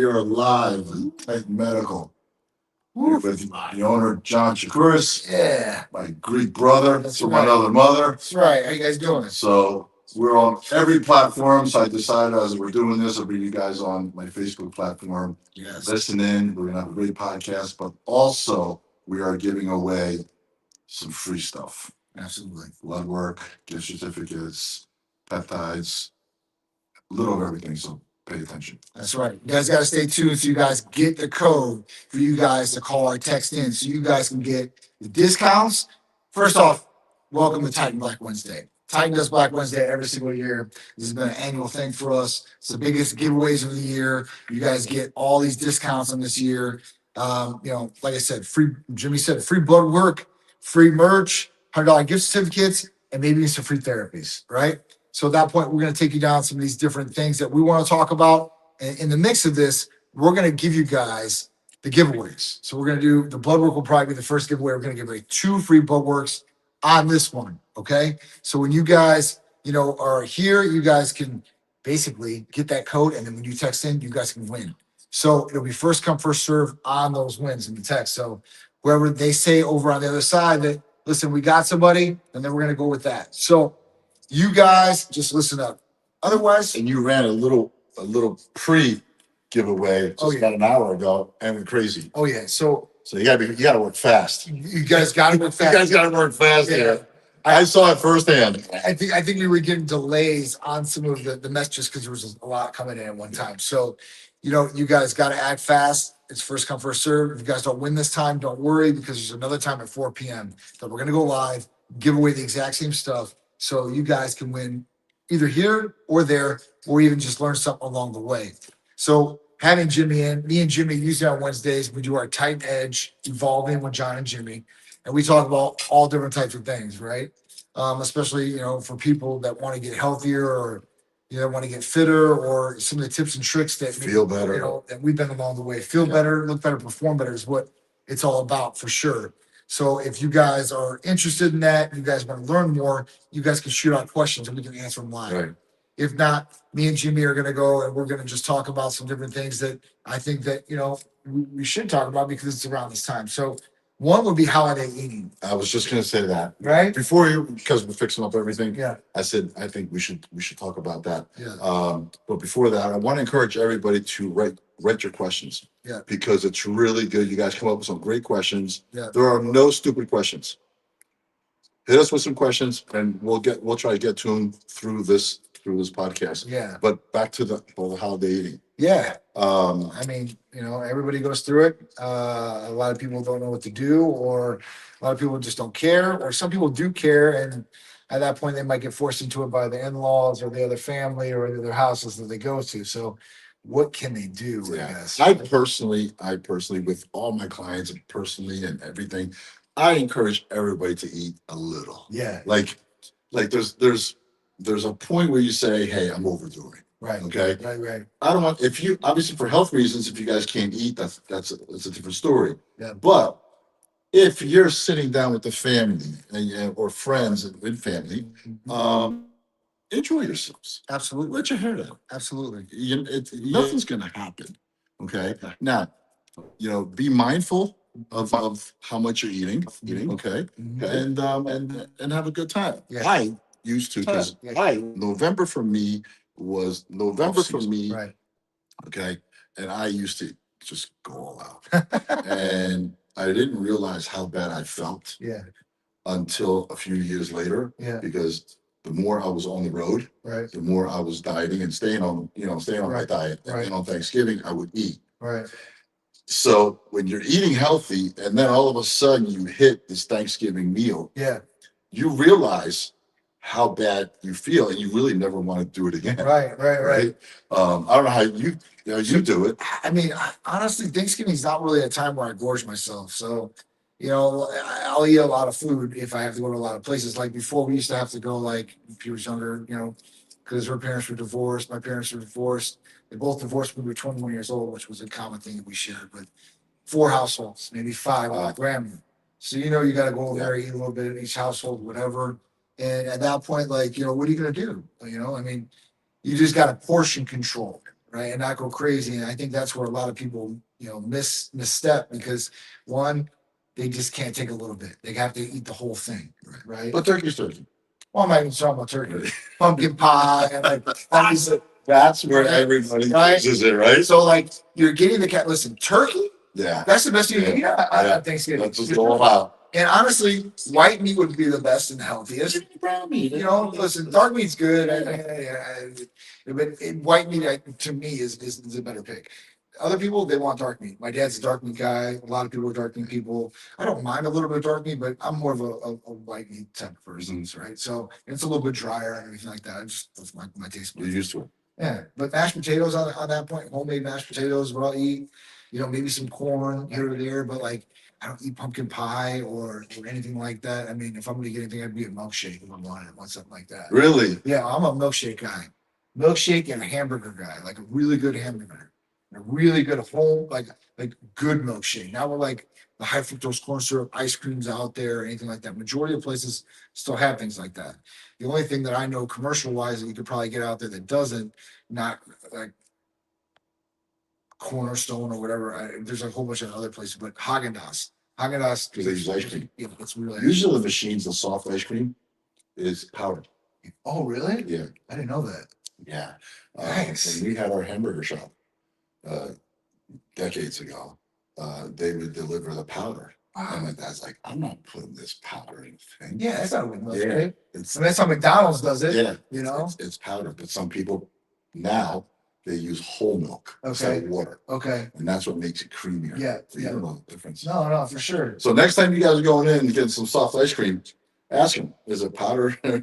we are live in Titan Medical with the owner, John Tsikouris. Yeah. My Greek brother That's from right. another mother. That's right. How you guys doing? So we're on every platform. So I decided as we're doing this, I'll bring you guys on my Facebook platform. Yes. Listen in. We're going to have a great podcast, but also we are giving away some free stuff. Absolutely. Blood work, gift certificates, peptides, a little of everything. So pay attention. That's right. You guys got to stay tuned so you guys get the code for you guys to call or text in so you guys can get the discounts. First off, welcome to Titan Black Wednesday. Titan does Black Wednesday every single year. This has been an annual thing for us. It's the biggest giveaways of the year. You guys get all these discounts on this year. Like I said, Jimmy said, free blood work, free merch, $100 gift certificates, and maybe some free therapies, right? So at that point, we're going to take you down some of these different things that we want to talk about. And in the mix of this, we're going to give you guys the giveaways. So we're going to do the blood work will probably be the first giveaway. We're going to give away 2 free blood works on this one. Okay. So when you guys, are here, you guys can basically get that code. And then when you text in, you guys can win. So it'll be first come, first serve on those wins in the text. So whoever they say over on the other side that, listen, we got somebody, and then we're going to go with that. So you guys just listen up. Otherwise, And you ran a little pre giveaway just about an hour ago and went crazy. oh yeah. So So you gotta work fast. you guys got to work fast. You guys gotta work fast Yeah. here. I saw it firsthand. I think we were getting delays on some of the messages because there was a lot coming in at one time. So, you guys got to act fast. It's first come, first serve. If you guys don't win this time, don't worry because there's another time at 4 p.m. that we're going to go live, give away the exact same stuff. So you guys can win either here or there, or even just learn something along the way. So having Jimmy in, me and Jimmy usually on Wednesdays, we do our Titan Edge evolving with John and Jimmy. And we talk about all different types of things, right? Especially, for people that want to get healthier or, want to get fitter or some of the tips and tricks that Feel better. that we've been along the way. Feel better, look better, perform better is what it's all about for sure. So if you guys are interested in that, you guys want to learn more, you guys can shoot out questions and we can answer them live. Right. If not, me and Jimmy are going to go and we're going to just talk about some different things that I think that, we should talk about because it's around this time. So one would be holiday eating, I was just gonna say that. right? Because we're fixing up everything. Yeah. I said I think we should talk about that. Yeah. But before that, I want to encourage everybody to write your questions. Yeah. Because it's really good. You guys come up with some great questions. Yeah. There are no stupid questions. Hit us with some questions, and we'll try to get to them through this podcast. Yeah. But back to the holiday eating. Yeah. Um, I mean, everybody goes through it. A lot of people don't know what to do, or a lot of people just don't care, or some people do care. And at that point, they might get forced into it by the in-laws or the other family or the other houses that they go to. So what can they do? I guess. I personally, with all my clients and personally and everything, I encourage everybody to eat a little. Yeah. Like there's a point where you say, hey, I'm overdoing it. Right. Okay. Right. I don't want, if you, obviously for health reasons, if you guys can't eat, that's a different story. Yeah. But if you're sitting down with the family or friends with family, enjoy yourselves. Absolutely. Let your hair down. Absolutely. Nothing's going to happen. Okay. Now, be mindful of how much you're eating. Okay. Mhm. And have a good time. Yeah. I used to, because November for me was November for me. Right. Okay. And I used to just go all out. And I didn't realize how bad I felt Yeah. until a few years later. Yeah. Because the more I was on the road, Right. the more I was dieting and staying on my diet. Right. And on Thanksgiving, I would eat. Right. So when you're eating healthy and then all of a sudden you hit this Thanksgiving meal, Yeah. you realize how bad you feel and you really never want to do it again. Right. I don't know how you do it. I mean, honestly, Thanksgiving is not really a time where I gorge myself. So, I'll eat a lot of food if I have to go to a lot of places. Like before, we used to have to go, like, if you was younger, because her parents were divorced. My parents were divorced. They both divorced when we were 21 years old, which was a common thing that we shared. But 4 households, maybe 5 with my grandma. So, you got to go over there, eat a little bit in each household, whatever. And at that point, like, what are you going to do? I mean, you just got to portion control. right, and not go crazy. And I think that's where a lot of people, misstep because one, they just can't take a little bit. They have to eat the whole thing, right? But turkey's turkey. Well, I'm not even talking about turkey, pumpkin pie, and like That's where Right. everybody Right. uses it, right? so like you're getting the cat. Listen, turkey, Yeah. that's the best you can eat Yeah. on Thanksgiving. That's what's all about. And honestly, white meat would be the best and the healthiest. Brown meat. Listen, dark meat's good, but white meat to me is a better pick. Other people they want dark meat. My dad's a dark meat guy. A lot of people are dark meat people. I don't mind a little bit of dark meat, but I'm more of a white meat type of person, right? So it's a little bit drier and everything like that. That's my taste. You're used to it. Yeah, but mashed potatoes on that point, homemade mashed potatoes, what I'll eat. Maybe some corn here or there, but like I don't eat pumpkin pie or anything like that. I mean, if I'm gonna get anything, I'd be a milkshake if I want something like that. Really? Yeah, I'm a milkshake guy. Milkshake and a hamburger guy, like a really good hamburger, a really good home, like good milkshake. Now we're like the high fructose corn syrup ice creams out there or anything like that. Majority of places still have things like that. The only thing that I know commercial wise that you could probably get out there that doesn't, not like Cornerstone or whatever. There's a whole bunch of other places, but Haagen-Dazs. Haagen-Dazs. Because they use ice cream. Yeah, it's really. Usually the machines, the soft ice cream is powdered. Oh, really? Yeah. I didn't know that. Yeah. Nice. When we had our hamburger shop decades ago, they would deliver the powder. And my dad's like, I'm not putting this powder in the thing. Yeah, that's not what milk, Yeah. right? It's, And that's how McDonald's does it. yeah. It's powder. But some people now they use whole milk instead of water. Okay. And that's what makes it creamier. Yeah. So you don't know the difference. No, for sure. So next time you guys are going in and getting some soft ice cream, ask them, is it powder? Hey,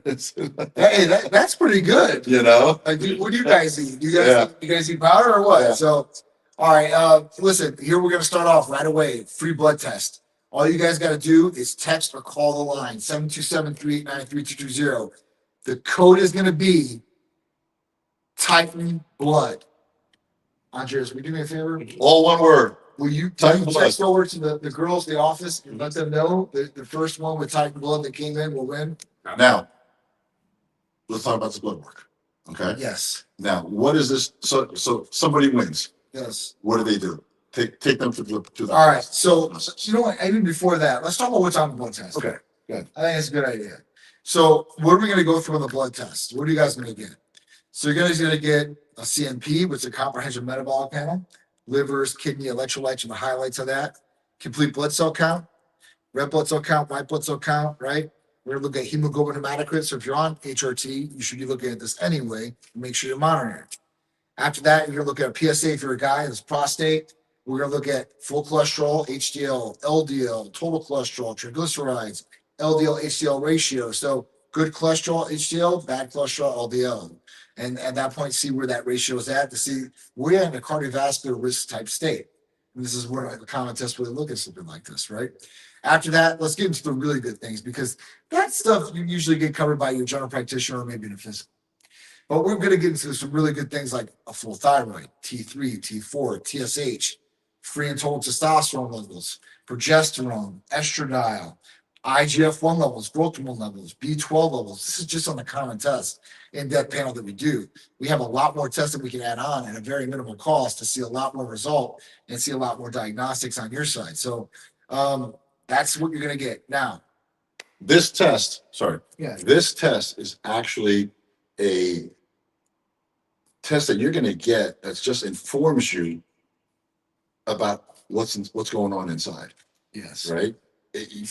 that's pretty good. Like, what do you guys eat? You guys eat powder or what? Yeah. So, all right. Listen, here we're gonna start off right away. Free blood test. All you guys got to do is text or call the line 727-389-3220. The code is gonna be Titan Blood. Andres, will you do me a favor? All one word. Will you Titan Blood. text over to the girls, the office, and let them know the first one with Titan Blood that came in will win? Now, let's talk about the blood work. Okay. Yes. Now, what is this? So somebody wins. Yes. What do? Take them to the. All right. So you know what? Even before that, let's talk about what's on the blood test. Okay. Good. I think that's a good idea. So what are we going to go through on the blood test? What are you guys going to get? So you're guys going to get a CMP, which is a comprehensive metabolic panel, livers, kidney, electrolytes, and the highlights of that. Complete blood cell count, red blood cell count, white blood cell count, right? We're going to look at hemoglobin hematocrit. So if you're on HRT, you should be looking at this anyway. Make sure you're monitoring it. After that, you're going to look at a PSA if you're a guy, that's prostate. We're going to look at full cholesterol, HDL, LDL, total cholesterol, triglycerides, LDL, HDL ratio. So good cholesterol, HDL, bad cholesterol, LDL. And at that point, see where that ratio is at to see we're in a cardiovascular risk type state. And this is where the common test would look at something like this, right? After that, let's get into the really good things because that stuff you usually get covered by your general practitioner or maybe in a physical. But we're going to get into some really good things like a full thyroid, T3, T4, TSH, free and total testosterone levels, progesterone, estradiol, IGF-1 levels, growth hormone levels, B12 levels. This is just on the common test in-depth panel that we do. We have a lot more tests that we can add on at a very minimal cost to see a lot more result and see a lot more diagnostics on your side. So that's what you're going to get. Now, this test is actually a test that you're going to get that just informs you about what's going on inside. Yes. Right.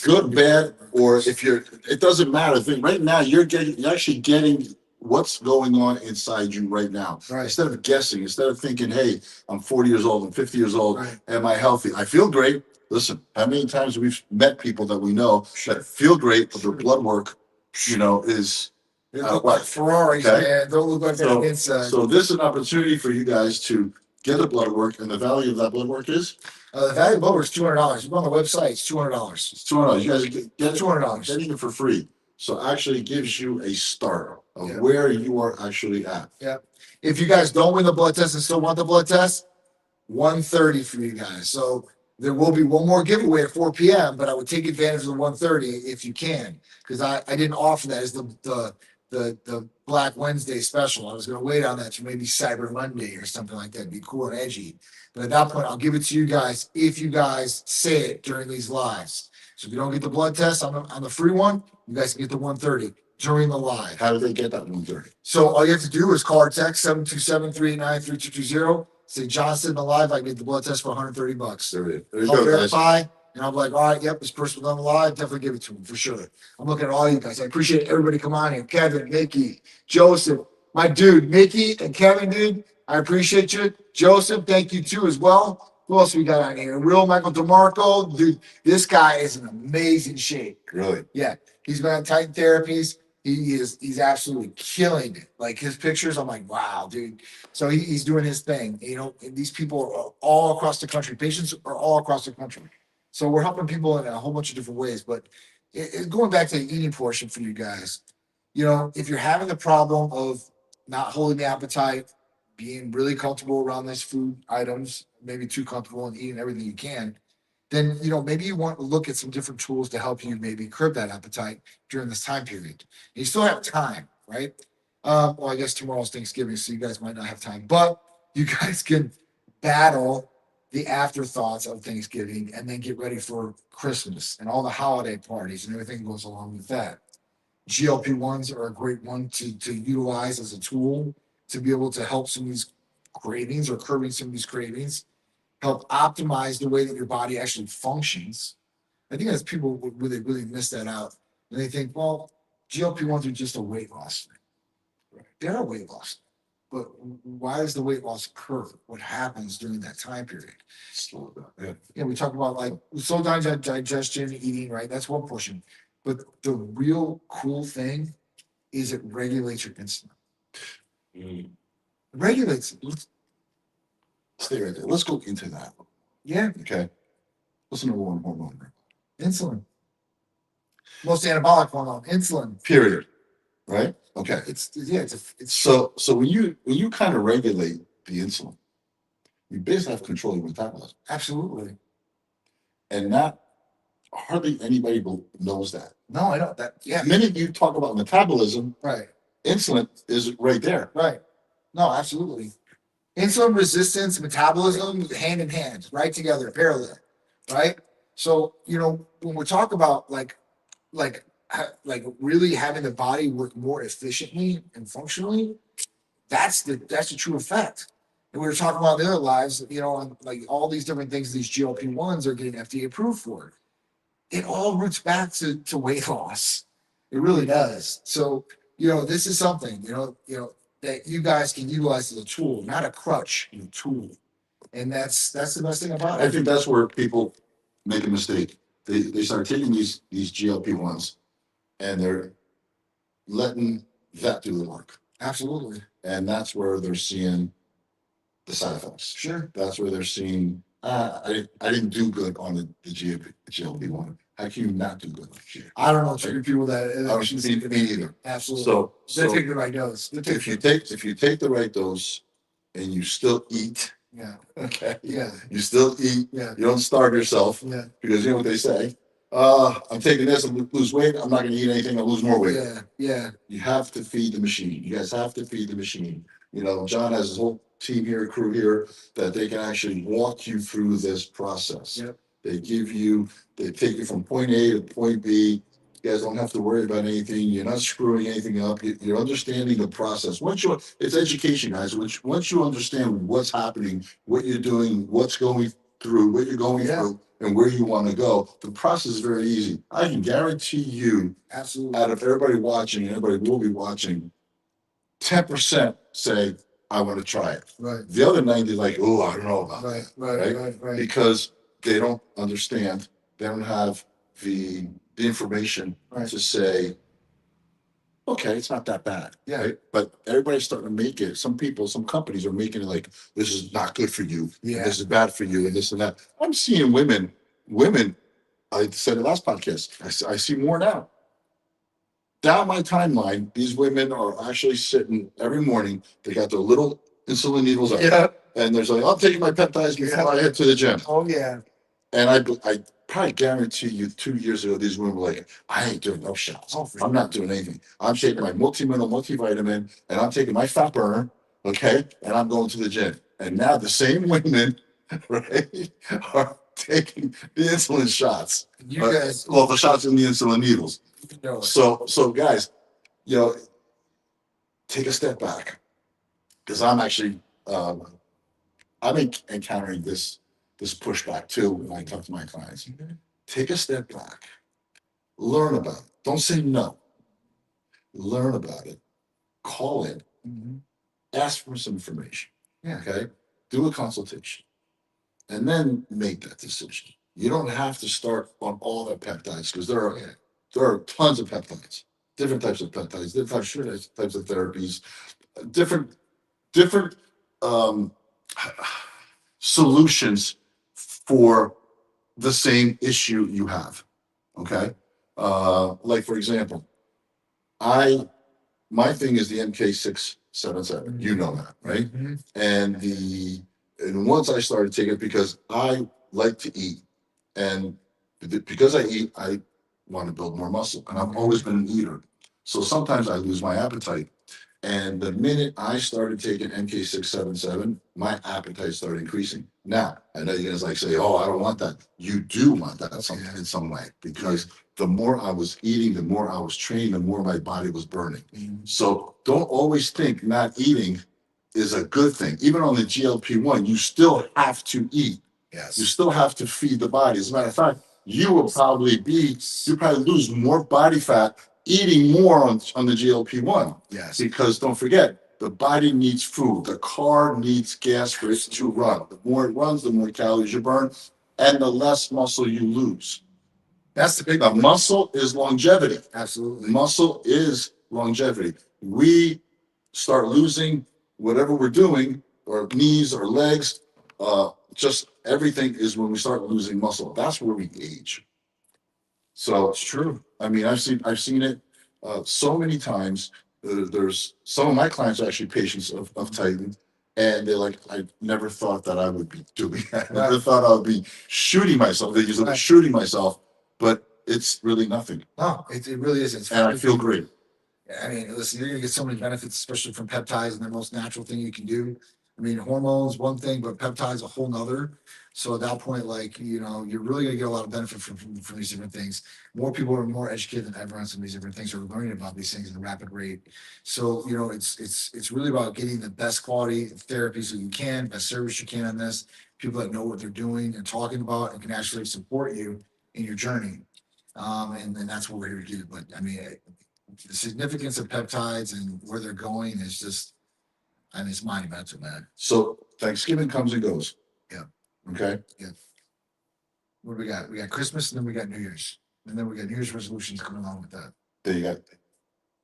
Good, bad, or if it doesn't matter. Right now, you're actually getting what's going on inside you right now. Right. Instead of guessing, instead of thinking, hey, I'm 40 years old, I'm 50 years old, right. Am I healthy? I feel great. Listen, how many times we've met people that we know that feel great, but their blood work, is they look like Ferraris, okay? Man. Don't look like that inside. So this is an opportunity for you guys to get a blood work, and the value of that blood work is? The value of blood work is $200. You go on the website, it's $200. It's $200. You guys get $200. Getting it for free. So actually gives you a start of Yeah. where you are actually at. Yeah. If you guys don't win the blood test and still want the blood test, $130 for you guys. So there will be one more giveaway at 4 p.m., but I would take advantage of the $130 if you can, because I didn't offer that as the the Black Wednesday special. I was going to wait on that to maybe Cyber Monday or something like that. It'd be cool and edgy. But at that point, I'll give it to you guys if you guys say it during these lives. So if you don't get the blood test on the free one, you guys can get the 130 during the live. How do they get that 130? So all you have to do is call or text 727-389-3220. Say John said in the live, I get the blood test for $130. There you I'll go, guys. verify, and I'll be like, all right, yep, this person was on the live. Definitely give it to him for sure. I'm looking at all you guys. I appreciate everybody come on here. Kevin, Mickey, Joseph, my dude, Mickey and Kevin, dude. I appreciate you. Joseph, thank you too as well. Who else we got on here? Real Michael DeMarco, dude. This guy is in amazing shape. Really? Yeah, he's been on Titan therapies. He's absolutely killing it. Like his pictures, I'm like, wow, dude. So he's doing his thing. You know, and these people are all across the country. Patients are all across the country. So we're helping people in a whole bunch of different ways. But going back to the eating portion for you guys, you know, if you're having the problem of not holding the appetite, being really comfortable around these food items, maybe too comfortable and eating everything you can, then you know maybe you want to look at some different tools to help you maybe curb that appetite during this time period. You still have time, right? Well, I guess tomorrow's Thanksgiving, so you guys might not have time, but you guys can battle the afterthoughts of Thanksgiving and then get ready for Christmas and all the holiday parties and everything goes along with that. GLP-1s are a great one to utilize as a tool to be able to help some of these cravings or curbing some of these cravings, help optimize the way that your body actually functions. I think as people would really miss that out. And they think, well, GLP-1s are just a weight loss thing. Right. They're a weight loss thing. But why does the weight loss occur? What happens during that time period? Slow down. Yeah, we talk about like slow down digestion, eating, right? That's one portion. But the real cool thing is it regulates your insulin. Mm. Regulates it. Stay right there. Let's go into that. Yeah. Okay. What's the number one hormone? Insulin. Most anabolic hormone, insulin. Period. Right? Okay. It's So when you kind of regulate the insulin, you basically have control of your metabolism. absolutely. And not hardly anybody knows that. No, I know that. Yeah. The minute you talk about metabolism, Right. insulin is right there. Right. No, absolutely. Insulin resistance, metabolism, hand in hand, right together, parallel, right? So, you know, when we talk about like really having the body work more efficiently and functionally, that's the true effect. And we were talking about in the other lives, you know, and like all these different things these GLP-1s are getting FDA approved for. It all roots back to weight loss. It really does. So, you know, this is something, you know, that you guys can utilize as a tool, not a crutch, a tool. And that's the best thing about I it. think that's where people make a mistake. They start taking these GLP-1s and they're letting that do the work. Absolutely. And that's where they're seeing the side effects. Sure. That's where they're seeing, I didn't do good on the GLP-1. How can you not do good on it? I don't know too many people that I was me either. absolutely. So They take the right dose. They take if you take the right dose and you still eat, yeah, okay, yeah, you still eat, yeah, you don't starve yourself yeah, because you know what they say. I'm taking this, I'm gonna lose weight, I'm not gonna eat anything, I'll lose more weight. yeah, yeah. You have to feed the machine. You guys have to feed the machine. You know, John has his whole team here, crew here, that they can actually walk you through this process. Yep. They take you from point A to point B. You guys don't have to worry about anything. You're not screwing anything up. You're understanding the process. It's education, guys. Once you understand what's happening, what you're doing, what's going through, what you're going through, and where you want to go, the process is very easy. I can guarantee you, Absolutely. out of everybody watching, and everybody will be watching, 10% say, I want to try it. Right. The other 90 like, oh, I don't know about that. Right. Because they don't understand. They don't have the information to say, okay, it's not that bad. Yeah. Right? But everybody's starting to make it. Some companies are making it like, this is not good for you. Yeah. This is bad for you and this and that. I'm seeing women, I said it last podcast, I see more now. Down my timeline, these women are actually sitting every morning. They got their little insulin needles out. Yeah. And they're like, I'm taking my peptides before I head to the gym. Oh yeah. And probably guarantee you 2 years ago, these women were like, I ain't doing no shots. Oh, for I'm not doing anything. I'm taking my multi-mineral multivitamin and I'm taking my fat burner, okay? And I'm going to the gym. And now the same women, right, are taking the insulin shots. You guys, Well, the shots in the insulin needles. know, So guys, you know, take a step back. Because I'm actually I'm encountering this pushback too when I talk to my clients. Take a step back, learn about it. Don't say no. Learn about it. Call in. Ask for some information. Yeah. Okay. Do a consultation, and then make that decision. You don't have to start on all the peptides because there are tons of peptides, different types of peptides, different types of therapies, different um, solutions for the same issue you have. Okay. Like for example, my thing is the MK677. You know that, right? And once I started taking it because I like to eat, and because I eat, I want to build more muscle, and I've always been an eater. So sometimes I lose my appetite. And the minute I started taking MK677, my appetite started increasing. Now, I know you're gonna like say, "Oh, I don't want that." You do want that in some way because the more I was eating, the more I was training, the more my body was burning. So don't always think not eating is a good thing. Even on the GLP-1, you still have to eat. Yes. You still have to feed the body. As a matter of fact, you probably lose more body fat eating more on the GLP-1. Yes. Because don't forget, the body needs food. The car needs gas for it to run. The more it runs, the more calories you burn, and the less muscle you lose. That's the big thing. Muscle is longevity. Absolutely. Muscle is longevity. We start losing whatever we're doing, or knees or legs, just everything is when we start losing muscle. That's where we age. So It's true. I mean, I've seen it so many times. There's some of my clients are actually patients of Titan, and they're like, I never thought that I would be doing that. I never thought I would be shooting myself. They use the word shooting myself, but it's really nothing. No, it really isn't. And I feel great. I mean, listen, you're gonna get so many benefits, especially from peptides, and the most natural thing you can do. I mean, hormones one thing, but peptides a whole nother. So at that point, like, you're really gonna get a lot of benefit from these different things. More people are more educated than ever on some of these different things, are learning about these things at a rapid rate. So it's really about getting the best quality therapy so you can, best service you can on this. People that know what they're doing and talking about and can actually support you in your journey. And that's what we're here to do. But I mean, the significance of peptides and where they're going is just, I mean, it's monumental, man. So Thanksgiving comes and goes. Yeah. Okay. Yeah. What do we got? We got Christmas, and then we got New Year's, and then we got New Year's resolutions coming along with that. Then you got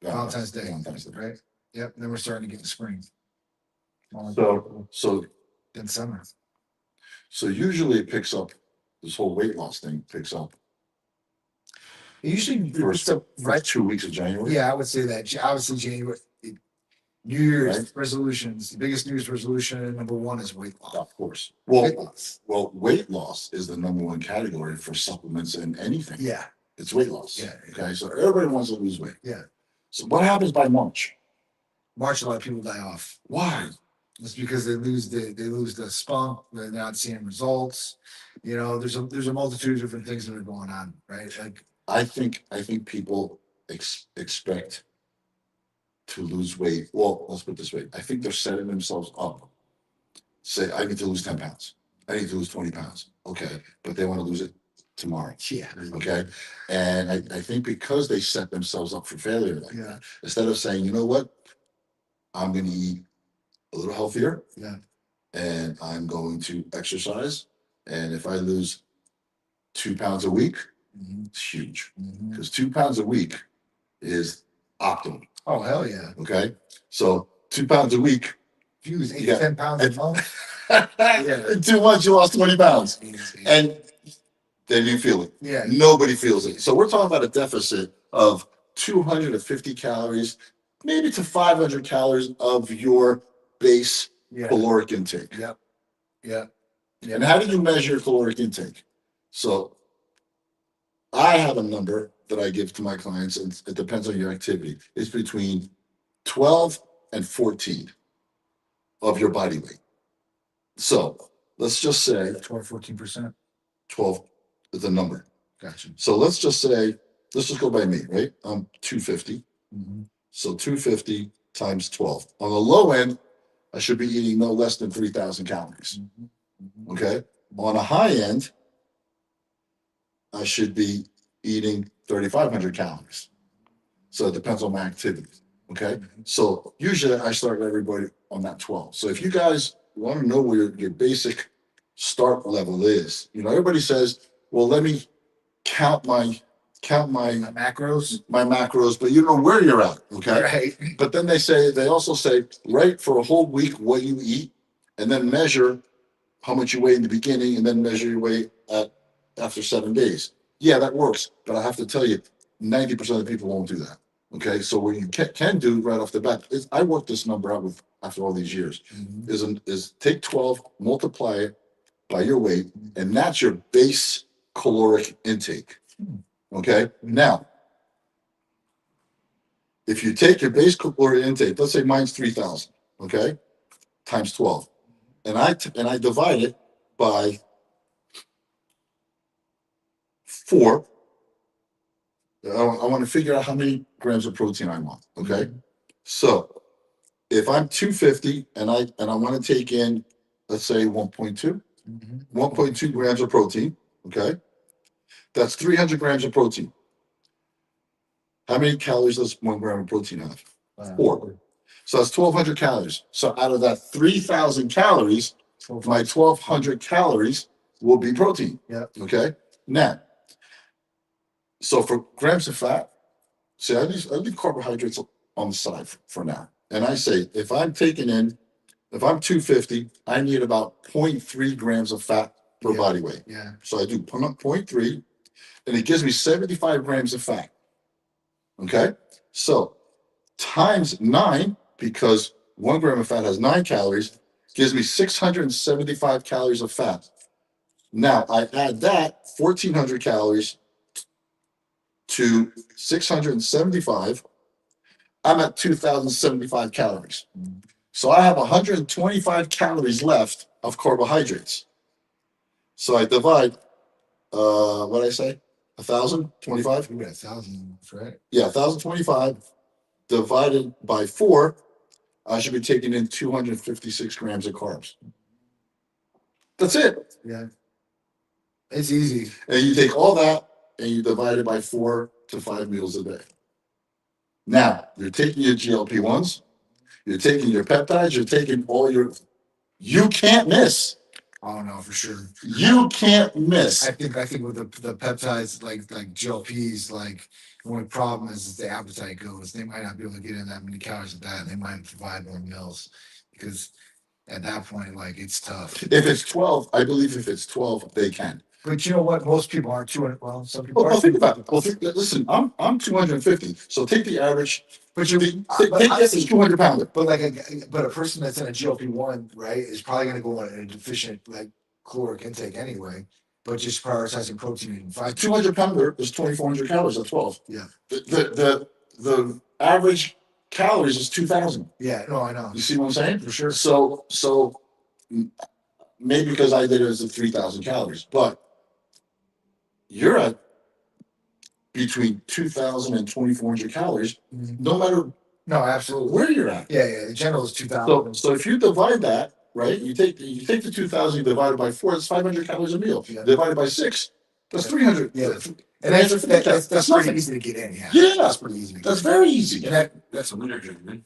Valentine's Day, right? Yep. And then we're starting to get the spring. So Then summer. So usually it picks up. This whole weight loss thing picks up. It usually First 2 weeks of January. Yeah, I would say that. Obviously, January. New Year's Right. resolutions. The biggest New Year's resolution, number one, is weight loss. Of course. Weight loss. Well, weight loss is the number one category for supplements and anything. Yeah. It's weight loss. Yeah. Okay. So everybody wants to lose weight. Yeah. So what happens by March? March, a lot of people die off. Why? It's because they lose the spunk. They're not seeing results. There's a multitude of different things that are going on, right? Like I think people expect to lose weight. Well, let's put it this way. I think they're setting themselves up. Say, I need to lose 10 pounds. I need to lose 20 pounds. Okay. But they want to lose it tomorrow. Yeah. Okay. And I think because they set themselves up for failure like that, instead of saying, you know what, I'm going to eat a little healthier. Yeah. And I'm going to exercise. And if I lose 2 pounds a week, it's huge. Because 2 pounds a week is optimal. Oh, hell yeah. Okay. So 2 pounds a week. If you lose 8 to 10 pounds a month. In 2 months, you lost 20 pounds. And then you feel it. Yeah. Nobody feels it. So we're talking about a deficit of 250 calories, maybe to 500 calories of your base caloric intake. Yep. Yeah. And how do you measure caloric intake? So I have a number that I give to my clients, and it depends on your activity. It's between 12 and 14 of your body weight. So let's just say 14%. 12 is the number. Gotcha. So let's just say, let's just go by me, right? I'm 250. Mm-hmm. So 250 times 12. On the low end, I should be eating no less than 3,000 calories. Mm-hmm. Okay. On a high end, I should be eating 3,500 calories. So it depends on my activity. Okay. So usually I start everybody on that 12. So if you guys want to know where your basic start level is, everybody says, well, let me count my macros, but you don't know where you're at. Okay. right? But then they also say, write for a whole week what you eat, and then measure how much you weigh in the beginning, and then measure your weight after 7 days. Yeah, that works. But I have to tell you, 90% of the people won't do that. Okay. So what you can do right off the bat is, I worked this number out with after all these years, is take 12, multiply it by your weight, and that's your base caloric intake. Okay. Now, if you take your base caloric intake, let's say mine's 3,000, okay, times 12, and I divide it by 4. I want to figure out how many grams of protein I want. Okay. So if I'm 250 and I want to take in, let's say 1.2 grams of protein, okay, that's 300 grams of protein. How many calories does 1 gram of protein have? 4. So that's 1,200 calories. So out of that 3,000 calories, my 1,200 calories will be protein. Yeah. Okay. Now, so for grams of fat, see, I leave carbohydrates on the side for now. And I say, if I'm 250, I need about 0.3 grams of fat per body weight. Yeah. So I do 0.3, and it gives me 75 grams of fat. Okay. So times 9, because 1 gram of fat has 9 calories, gives me 675 calories of fat. Now I add that 1,400 calories to 675. I'm at 2,075 calories. So I have 125 calories left of carbohydrates. So I divide, what did I say? 1,025? You got 1,000, right? Yeah, 1,025 divided by 4. I should be taking in 256 grams of carbs. That's it. Yeah. It's easy. And you take all that and you divide it by 4 to 5 meals a day. Now, you're taking your GLP-1s, you're taking your peptides, you're taking you can't miss. Oh no, for sure. You can't miss. I think with the peptides, like GLPs, like the only problem is the appetite goes. They might not be able to get in that many calories of that, and they might provide more meals, because at that point, like, it's tough. If it's 12, I believe if it's 12, they can. But you know what? Most people aren't 200. Well, some people Well, are. think about it. Well, listen, I'm 250. So take the average. But take the average 200 pounder. But a person that's in a GLP-1, right, is probably going to go on a deficient caloric intake anyway. But just prioritizing protein and fiber. 200 pounder is 2,400 calories at 12. Yeah. The average calories is 2,000. Yeah. No, I know. You see what I'm saying? For sure. So maybe because I did it as a 3,000 calories, but you're at between 2,000 and 2,400 calories, no matter absolutely where you're at. Yeah. The general is 2,000. So if you divide that, right, you take the 2,000, you divide it by 4, that's 500 calories a meal. Yeah. Divided by 6, that's 300. Yeah. And that's pretty easy to get in. Yeah. Yeah. That's pretty easy. That's very easy. And that's a winner, gentlemen.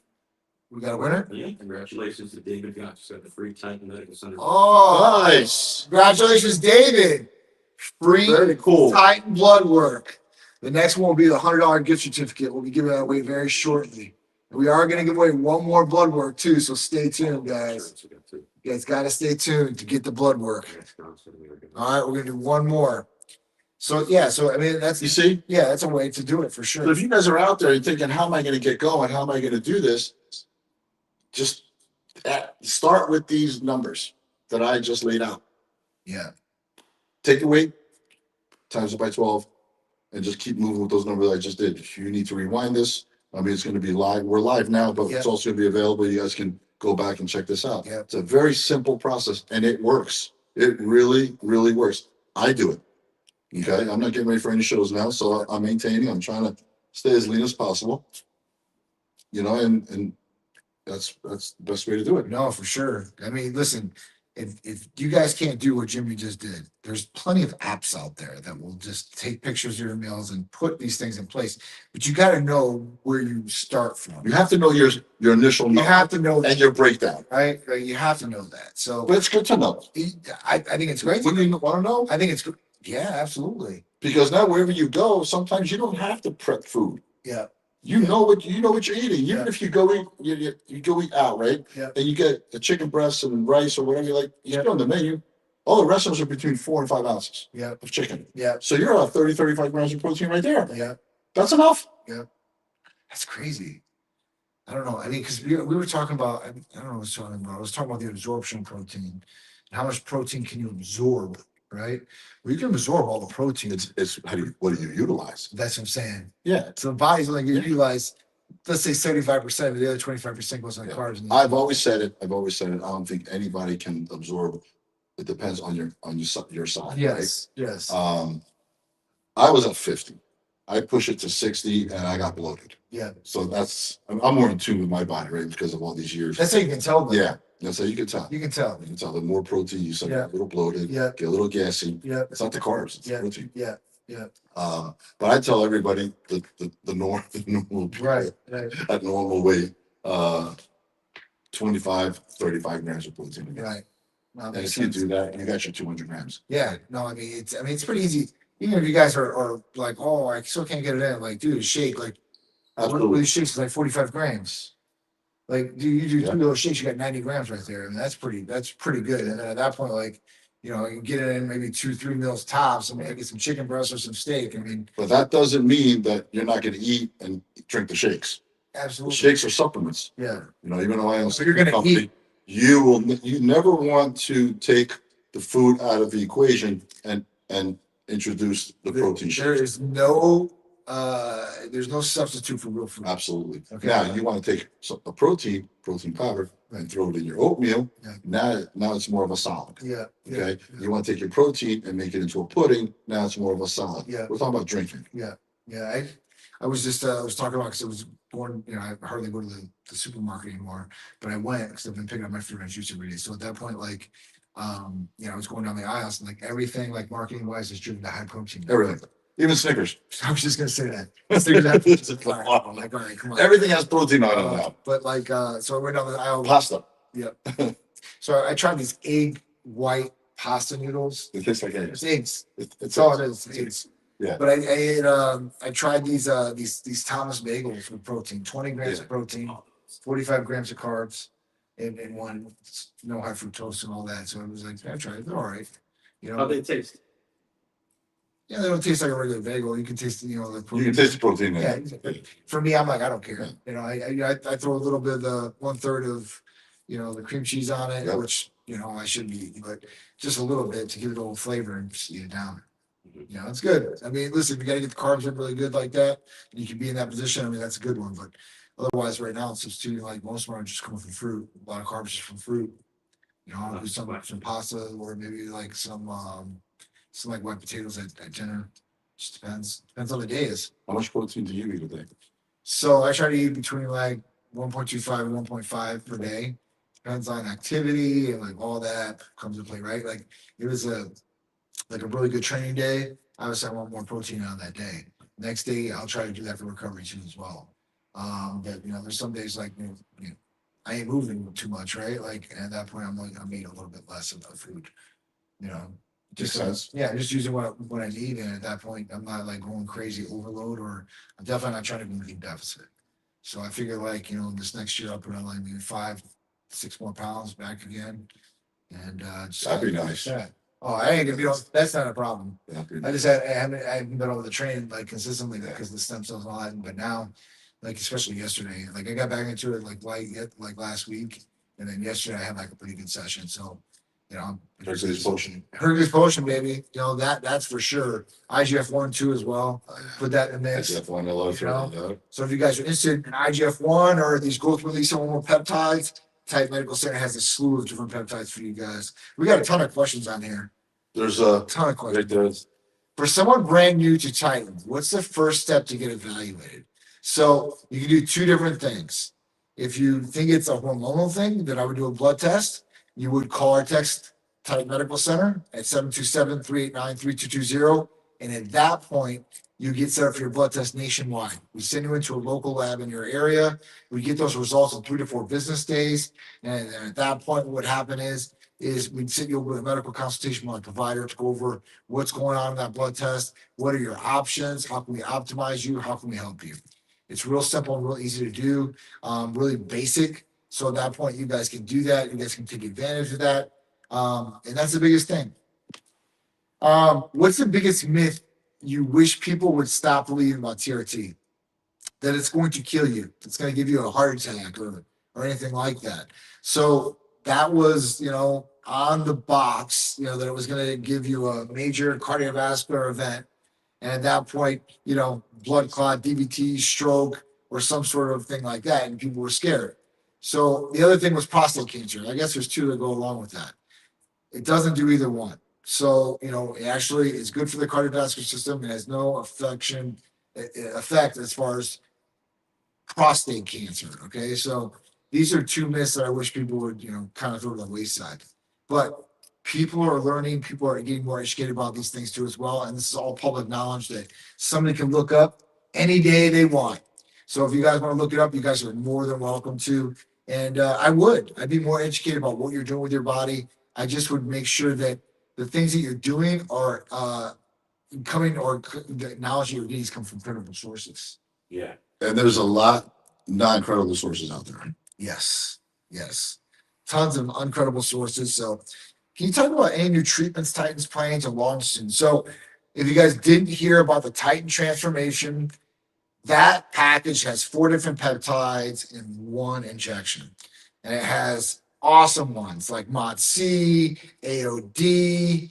We got a winner? Yeah, congratulations to David Gotch at the Free Titan Medical Center. Oh, Nice. Congratulations, David. Free Very cool. Titan blood work. The next one will be the $100 gift certificate. We'll be giving that away very shortly. We are going to give away one more blood work too, so stay tuned, guys. You guys got to stay tuned to get the blood work. All right, we're going to do one more. So yeah, I mean, that's, You see? Yeah, that's a way to do it for So sure. if you guys are out there and thinking, how am I going to get going? How am I going to do this? Just start with these numbers that I just laid out. Yeah. Take the weight, times it by 12, and just keep moving with those numbers I just did. If you need to rewind this, I mean, it's going to be live. We're live now, but Yeah. it's also going to be available. You guys can go back and check this out. Yeah. It's a very simple process, and it works. It really, really works. I do it. Okay, I'm not getting ready for any shows now, so I'm maintaining. I'm trying to stay as lean as possible. You know, and that's the best way to do it. No, for sure. I mean, listen, if you guys can't do what Jimmy just did, there's plenty of apps out there that will just take pictures of your meals and put these things in place. But you got to know where you start from. You have to know your initial You number have to know and that, your breakdown. right? You have to know that. So, But it's good to know. I think it's great. Wouldn't you want to know? I think it's good. Yeah, absolutely. Because now wherever you go, sometimes you don't have to prep food. Yeah. You know what you're eating. Even Yeah. if you go eat, you go eat out, right? Yeah. And you get a chicken breast and rice or whatever you like. You see on the menu, all the restaurants are between 4 and 5 ounces Yeah. of chicken. Yeah. So you're at 30, 35 grams of protein right there. Yeah. That's enough. Yeah. That's crazy. I don't know. I mean, because we were talking about, I don't know what I was talking about. I was talking about the absorption protein. How much protein can you absorb, right? Well, you can absorb all the protein. It's what do you utilize? That's what I'm saying. Yeah. So the body's only going to utilize, let's say 75%, of the other 25% goes on the carbs. I've always said it. I don't think anybody can absorb. It depends on your side. Yes. Yes. Right? I was at 50. I pushed it to 60 and I got bloated. Yeah. So I'm more in tune with my body, right? Because of all these years. That's how you can tell them. Yeah. That's how you can tell. You can tell. You can tell the more protein you start Yeah. get a little bloated, Yeah. get a little gassy. Yeah. It's not the carbs, it's the Yeah. protein. Yeah. Yeah. But I tell everybody the normal people Right. Right. at normal weight, 25, 35 grams of protein. Right. No, And makes if you sense. do that, you got your 200 grams. Yeah, no, I mean it's pretty easy. Even if you guys are like, oh, I still can't get it in. Like, dude, a shake, like one of Absolutely. these shakes is like 45 grams. Like, you do Yeah. 2 of those shakes, you got 90 grams right there. And that's pretty good. And then at that point, like, you know, you get it in maybe 2-3 meals tops and maybe some chicken breast or some steak. I mean, But that doesn't mean that you're not going to eat and drink the shakes. The absolutely. shakes are supplements. Yeah. You know, even though I own So you're gonna company, you never want to take the food out of the equation and introduce the protein There shakes. is there's no substitute for real food. Absolutely. Okay. Now you want to take a protein powder and throw it in your oatmeal. Yeah. Now it's more of a solid. Yeah. Okay. You want to take your protein and make it into a pudding. Now it's more of a solid. Yeah. We're talking about drinking. Yeah. I was just I was talking about because it was born, you know, I hardly go to the supermarket anymore, but I went because I've been picking up my fruit and juice every day. So at that point, like, you know, I was going down the aisles and like everything, like marketing wise, is driven to high protein. Everything. Even Snickers. I was just gonna say that. Snickers have protein. I'm like, all right, come on. Everything has protein on it now. But like, so I went down the aisle. Pasta. Yeah. So I tried these egg white pasta noodles. It tastes like It's eggs. eggs. That's all it is. It's eggs. Yeah. But I ate I tried these Thomas bagels with protein, 20 grams Yeah. of protein, 45 grams of carbs, and one, no high fructose and all that. So it was like, I tried it. They're all right. You How know, they taste? yeah, they don't taste like a regular bagel. You can taste, you know, the You protein. can taste the protein in Yeah, it. for me, I'm like, I don't care. You know, I throw a little bit of the 1/3 of, you know, the cream cheese on it, Yep. which, you know, I shouldn't be eating, but just a little bit to give it a little flavor and just eat it down. You know, it's good. I mean, listen, you got to get the carbs in really good like that. And you can be in that position. I mean, that's a good one. But otherwise, right now, it's substituting like most of them are just coming from fruit. A lot of carbs just from fruit. You know, I'll do some pasta or maybe like some like white potatoes at dinner. Just depends on the days. How much protein do you eat a day? So I try to eat between like 1.25 and 1.5 per day. Depends on activity and like all that comes into play, right? Like it was a really good training day. Obviously, I want more protein on that day. Next day, I'll try to do that for recovery too as well. But you know, there's some days like you know, I ain't moving too much, right? Like at that point, I'm eating a little bit less of the food. You know, Makes sense. yeah, just using what I need, and at that point, I'm not like going crazy overload, or I'm definitely not trying to be in deficit. So I figure like, you know, this next year I'll put on like maybe 5-6 more pounds back again, and just That'd be nice. Yeah. Oh, I ain't gonna be. That's not a problem. Yeah. I haven't been able to train like consistently because of the stem cells and all that. But now, like especially yesterday, like I got back into it like last week, and then yesterday I had like a pretty good session. So, you know, Hercules potion. Hercules potion, baby. You know, that's for sure. IGF-1 too as well. Put that in the mix. IGF-1, I love You know? that. So if you guys are interested in IGF-1 or these growth releasing hormone peptides, Titan Medical Center has a slew of different peptides for you guys. We got a ton of questions on here. There's a Ton of questions. right there. For someone brand new to Titan, what's the first step to get evaluated? So you can do two different things. If you think it's a hormonal thing, then I would do a blood test. You would call or text Titan Medical Center at 727-389-3220. And at that point, you get set up for your blood test nationwide. We send you into a local lab in your area. We get those results in 3 to 4 business days. And at that point, what would happen is we'd sit you with a medical consultation with a provider to go over what's going on in that blood test. What are your options? How can we optimize you? How can we help you? It's real simple and real easy to do, really basic. So at that point, you guys can do that. You guys can take advantage of that. And that's the biggest thing. What's the biggest myth you wish people would stop believing about TRT? That it's going to kill you. It's going to give you a heart attack or anything like that. So that was, on the box, that it was going to give you a major cardiovascular event. And at that point, blood clot, DVT, stroke, or some sort of thing like that. And people were scared. So the other thing was prostate cancer. I guess there's two that go along with that. It doesn't do either one. So, it actually is good for the cardiovascular system. It has no effect as far as prostate cancer. Okay. So these are two myths that I wish people would, kind of throw to the wayside. But people are learning, people are getting more educated about these things too as well. And this is all public knowledge that somebody can look up any day they want. So if you guys want to look it up, you guys are more than welcome to. And I'd be more educated about what you're doing with your body. I just would make sure that the things that you're doing are the knowledge you're getting come from credible sources. Yeah. And there's a lot non-credible sources out there. Yes. Tons of uncredible sources. So can you talk about any new treatments Titan's planning to launch soon? So if you guys didn't hear about the Titan transformation, that package has 4 different peptides in one injection. And it has awesome ones like MOD-C, AOD,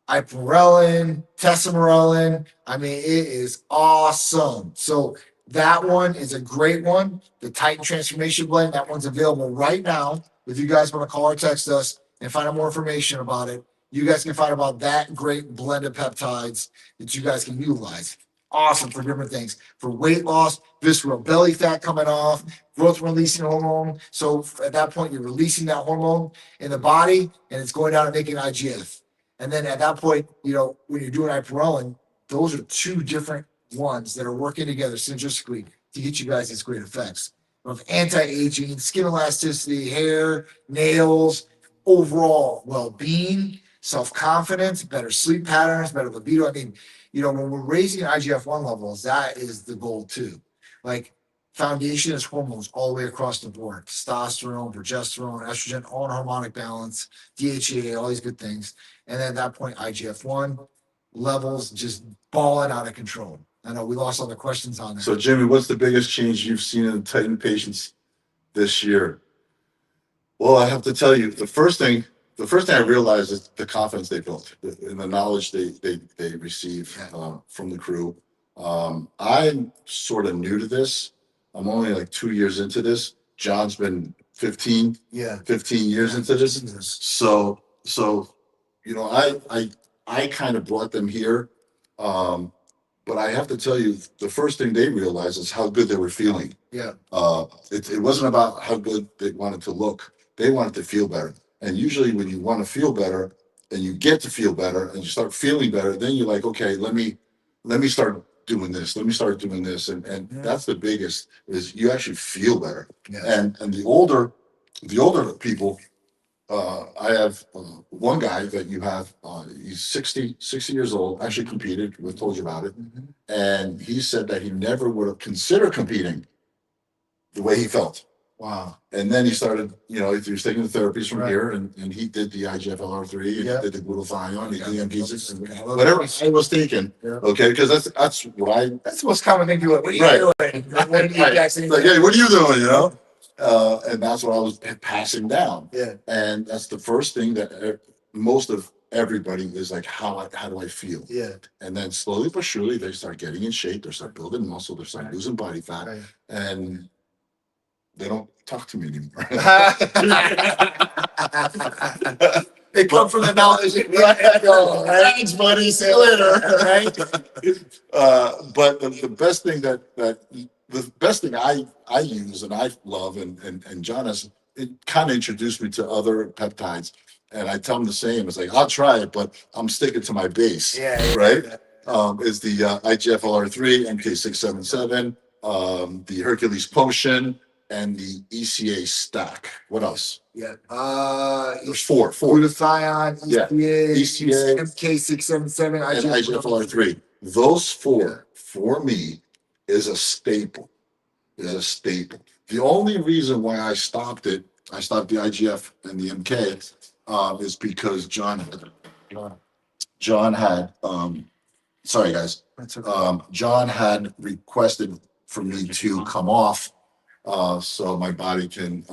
ipamorelin, tesamorelin. I mean, it is awesome. So that one is a great one. The Titan Transformation Blend, that one's available right now. If you guys want to call or text us and find out more information about it, you guys can find about that great blend of peptides that you guys can utilize. Awesome for different things. For weight loss, visceral belly fat coming off, growth releasing hormone. So at that point, you're releasing that hormone in the body and it's going down and making IGF. And then at that point, when you're doing ipamorelin, those are 2 different ones that are working together synergistically to get you guys these great effects of anti-aging, skin elasticity, hair, nails, overall well-being, self-confidence, better sleep patterns, better libido. I mean, when we're raising IGF-1 levels, that is the goal too. Like foundation is hormones all the way across the board. Testosterone, progesterone, estrogen, all in harmonic balance, DHEA, all these good things. And then at that point, IGF-1 levels just balling out of control. I know we lost all the questions on that. So Jimmy, what's the biggest change you've seen in Titan patients this year? Well, I have to tell you, the first thing I realized is the confidence they built and the knowledge they receive from the crew. I'm sort of new to this. I'm only like 2 years into this. John's been 15 years into this. So I kind of brought them here. But I have to tell you, the first thing they realized is how good they were feeling. Yeah. It wasn't about how good they wanted to look. They wanted to feel better. And usually when you want to feel better and you get to feel better and you start feeling better, then you're like, okay, let me start doing this. Let me start doing this. And that's the biggest is you actually feel better. Yes. And the older people, I have one guy that you have, he's 60 years old, actually competed, we told you about it. Mm-hmm. And he said that he never would have considered competing the way he felt. Wow. And then he started, he was taking the therapies from Right. here and he did the IGF-LR3 and he did the glutathione, the EMPs, Well, whatever I was taking. Yeah. Okay, because that's what That's the most common thing people are like, what are you Right. doing? What are you guys like, hey, what are you doing, And that's what I was passing down. Yeah. And that's the first thing that most of everybody is like, how do I feel? Yeah. And then slowly but surely they start getting in shape, they start building muscle, they start losing body fat, Right. and they don't talk to me anymore. They come from the knowledge. Thanks, buddy. See you later. Right? But the best thing the best thing I use and I love and John has it kind of introduced me to other peptides, and I tell him the same. It's like I'll try it, but I'm sticking to my base. Yeah. Right. Is the IGFLR3, MK677, the Hercules Potion, and the ECA stack. What else? Yeah. There's four. Glutathione, Yeah. ECA, MK677, And IGFLR3. Those four for me is a staple. The only reason why I stopped the IGF and the MK, is because John had sorry guys. That's okay. John had requested for me to come off, so my body can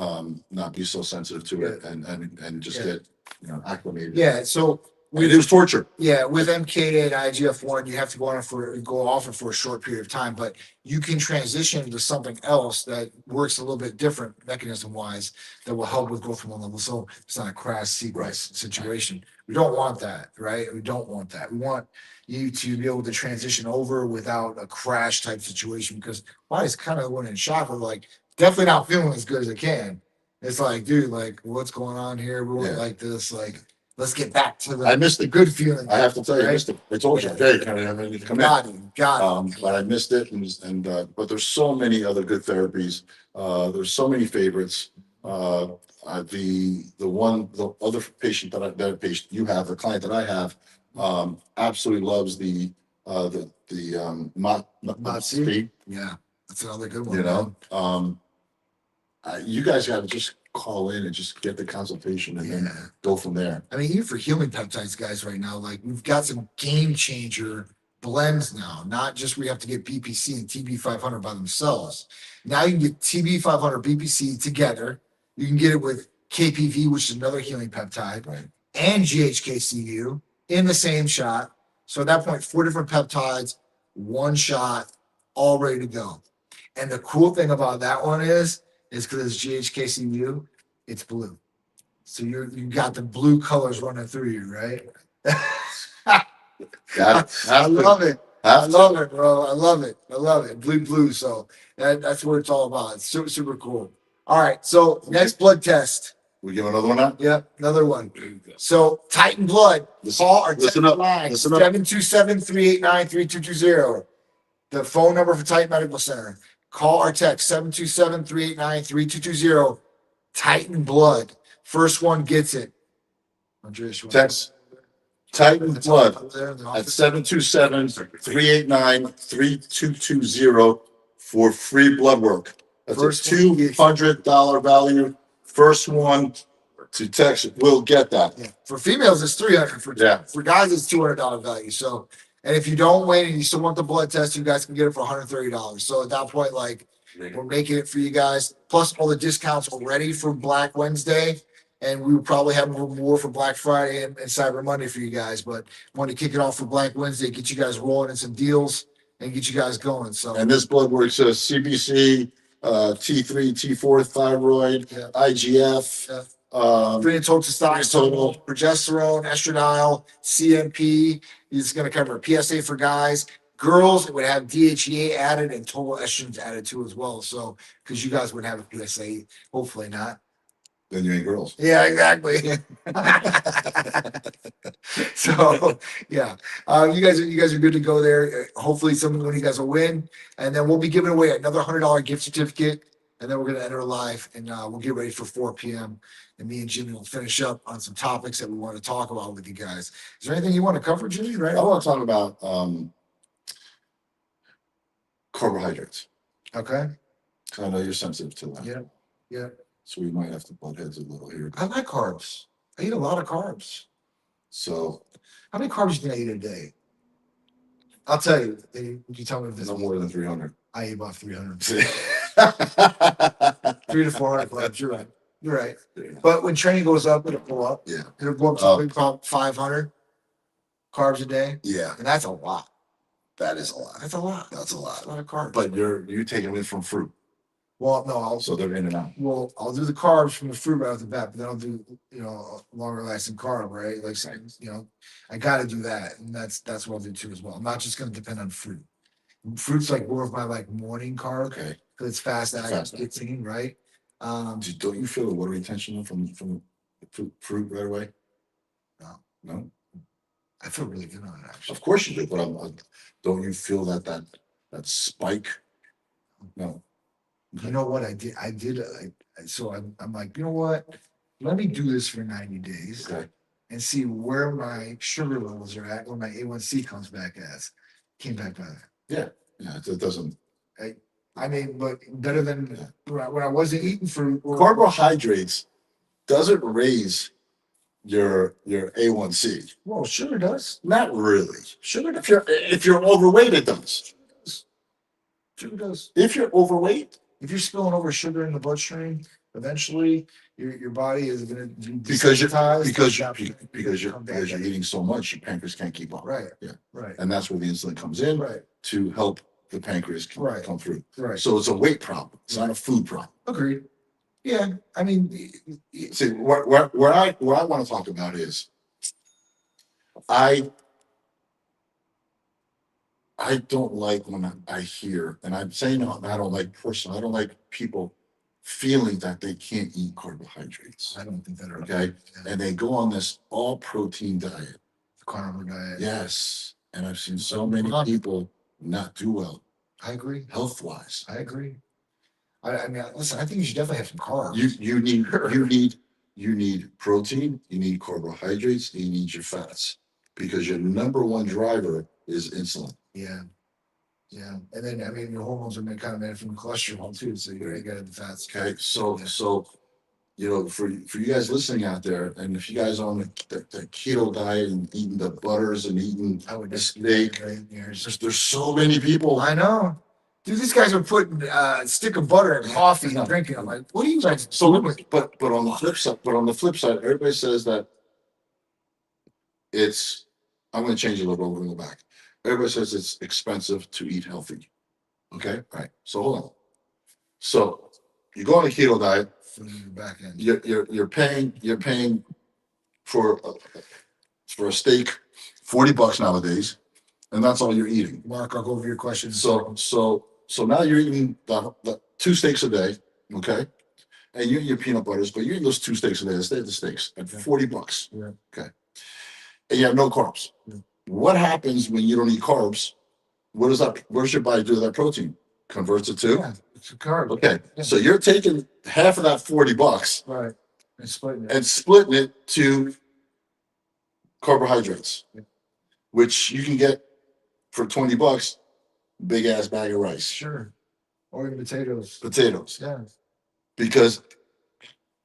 not be so sensitive to it and just get acclimated. Yeah. So It was torture. yeah, with MK and IGF-1, you have to go off it for a short period of time, but you can transition to something else that works a little bit different mechanism wise that will help with growth hormone levels. So it's not a crash sequence situation. We don't want that, right? We don't want that. We want you to be able to transition over without a crash type situation because body's kind of went in shock. We're like, definitely not feeling as good as it can. It's like, dude, like, what's going on here? We want like this, like, let's get back to I missed the it. good feeling. I have to tell you, I Right? missed it. I told you, hey, come in. Got it. But I missed it, but there's so many other good therapies. There's so many favorites. The other patient you have, the client that I have, absolutely loves the Motsi? Yeah, that's another good one. you know, you guys got to just call in and just get the consultation and then go from there. I mean, even for human peptides, guys, right now, like we've got some game changer blends now, not just we have to get BPC and TB500 by themselves. Now you can get TB500 BPC together. You can get it with KPV, which is another healing peptide, Right. and GHKCU in the same shot. So at that point, 4 different peptides, one shot, all ready to go. And the cool thing about that one is because it's GHKCU, it's blue. So you got the blue colors running through you, right? I love it. I love it, bro. I love it. Blue. So that's what it's all about. It's super, super cool. All right. So next blood test. We give another one out. Yep, another one. So Titan Blood. Call our Listen text up. line Listen up. 727-389-3220. The phone number for Titan Medical Center. Call our text 727-389-3220. Titan Blood. First one gets it. Andreas, you want Text Titan Blood up there in the at office? 727-389-3220 for free blood work. That's First a one gets- $200 value. First one to text will get that. Yeah. For females, it's $300. Yeah. For guys, it's $200 value. So, and if you don't win and you still want the blood test, you guys can get it for $130. So at that point, like, we're making it for you guys. Plus all the discounts already for Black Wednesday. And we will probably have more for Black Friday and Cyber Monday for you guys. But want to kick it off for Black Wednesday, get you guys rolling in some deals and get you guys going. So And this blood work says CBC, T3, T4 thyroid, Yeah. IGF, total testosterone, progesterone, estradiol, CMP. It's going to cover PSA for guys. Girls, it would have DHEA added and total estrogens added too as well. So, because you guys would have a PSA, hopefully not. then you ain't girls. Yeah, exactly. So, yeah, you guys are good to go there. Hopefully, some one of you guys will win, and then we'll be giving away another $100 gift certificate, and then we're gonna enter live, and we'll get ready for 4 p.m. And me and Jimmy will finish up on some topics that we want to talk about with you guys. Is there anything you want to cover, Jimmy? Right? I want to talk about carbohydrates. Okay. 'Cause I know you're sensitive to that. Yeah. Yeah. So we might have to butt heads a little here. I like carbs. I eat a lot of carbs. So How many carbs do you eat a day? I'll tell you. You tell me if this no more than 300. I eat about 300. 300 to 400 carbs. You're right. You're right. But when training goes up, it'll go up. Yeah. It'll go up to about 500 carbs a day. Yeah. And that's a lot. That is a lot. That's a lot. That's a lot. A lot of carbs. But you're taking it from fruit. Well, no, So they're in and out. Well, I'll do the carbs from the fruit right off the bat, but then I'll do, a longer lasting carb, right? Like, I got to do that. And that's what I'll do too as well. I'm not just going to depend on fruit. Fruit's like more of my morning carb. Okay. Because it's fast acting, right? Don't you feel the water retention from fruit right away? No. I feel really good on it, actually. Of course you do, but don't you feel that spike? No. You know what I did? So I'm like, you know what? Let me do this for 90 days and see where my sugar levels are at, when my A1C comes back as. Came back better. Yeah, it doesn't. But better than when I wasn't eating fruit. Carbohydrates doesn't raise your A1C. Well, sugar does. Not really. Sugar does. If you're overweight, it does. Sugar does. If you're overweight, if you're spilling over sugar in the bloodstream, eventually your body is going to be because you're desensitized eating so much, your pancreas can't keep up. Right. Yeah. Right. And that's where the insulin comes in. Right. To help the pancreas come through. Right. So it's a weight problem. It's not a food problem. Agreed. Yeah. I mean, see, where I want to talk about is I don't like when I hear, and I'm saying I don't like personally, I don't like people feeling that they can't eat carbohydrates. I don't think that are okay. Yeah. And they go on this all protein diet. Carnivore diet. Yes. And I've seen so many people not do well. I agree. Health wise. I agree. I mean, listen, I think you should definitely have some carbs. You need protein, you need carbohydrates, you need your fats, because your number one driver is insulin. Yeah. Yeah. And then your hormones are kind of made from cholesterol too. So you got the fats. Okay. So for you guys listening out there, and if you guys are on the keto diet and eating the butters and eating the steak, there's so many people. I know. Dude, these guys are putting a stick of butter in coffee and drinking. I'm like, what are you guys doing? But on the flip side, everybody says that it's. I'm going to change it a little bit. We'll go back. Everybody says it's expensive to eat healthy. Okay, all right. So hold on. So you go on a keto diet. Back end. You're paying for a steak $40 nowadays, and that's all you're eating. Mark, I'll go over your question. So now you're eating the 2 steaks a day, okay? And you eat your peanut butters, but you eat those 2 steaks a day. Let's say the steaks at $40. Yeah. Okay. And you have no carbs. Yeah. What happens when you don't eat carbs? What does your body do to that protein? Converts it to? Yeah, it's a carb. Okay. Yeah. So you're taking half of that $40. Right. And splitting it to carbohydrates, which you can get for $20, big ass bag of rice. Sure. Or even potatoes. Yeah. Because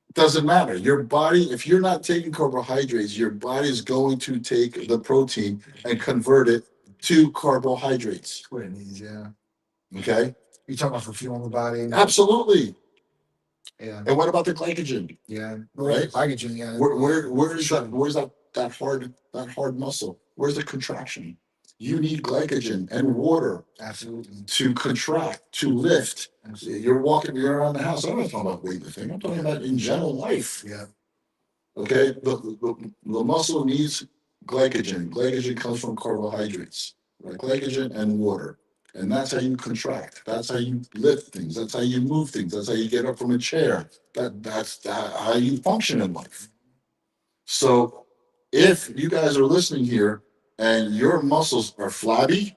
it doesn't matter. Your body, if you're not taking carbohydrates, your body is going to take the protein and convert it to carbohydrates. That's what it needs, yeah. Okay. You're talking about for fueling the body? Absolutely. Yeah. And what about the glycogen? Yeah. Right. Glycogen. Yeah. Where's that hard muscle? Where's the contraction? You need glycogen and water. Absolutely. To contract, to lift. Absolutely. You're around the house. I'm not talking about weightlifting. I'm talking about in general life. Yeah. Okay. The muscle needs glycogen. Glycogen comes from carbohydrates. Right? Glycogen and water. And that's how you contract. That's how you lift things. That's how you move things. That's how you get up from a chair. That's how you function in life. So if you guys are listening here and your muscles are flabby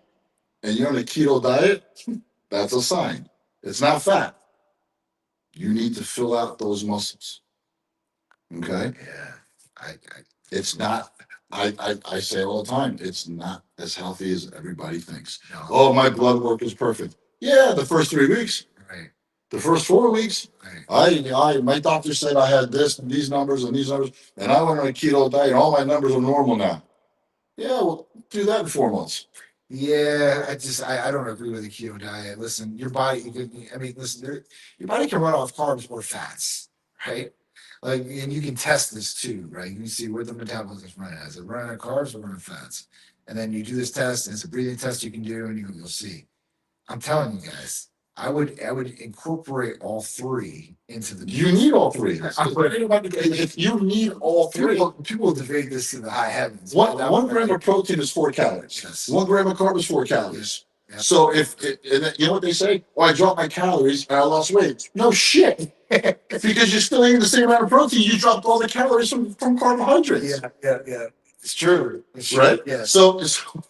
and you're on a keto diet, that's a sign. It's not fat. You need to fill out those muscles. Okay? Yeah. It's not. I say all the time, it's not as healthy as everybody thinks. No. Oh, my blood work is perfect. Yeah, the first 3 weeks. Right. The first 4 weeks. Right. My doctor said I had these numbers, and I went on a keto diet. All my numbers are normal now. Yeah, well, do that in 4 months. Yeah, I don't agree with the keto diet. Listen, your body, I mean, listen, your body can run off carbs or fats, right? Like, and you can test this too, right? You can see where the metabolism is running. Is it running on carbs or running fats? And then you do this test, and it's a breathing test you can do, and you'll see. I'm telling you guys, I would incorporate all three into the. You need all three. I would. If you need all three, People debate this to the high heavens. one gram of protein is 4 calories. Yes. 1 gram of carb is 4 calories. Yeah. So and you know what they say? Oh, I dropped my calories and I lost weight. No shit. Because you're still eating the same amount of protein. You dropped all the calories from carbohydrates. Yeah. It's true. It's true. Right? Yeah. So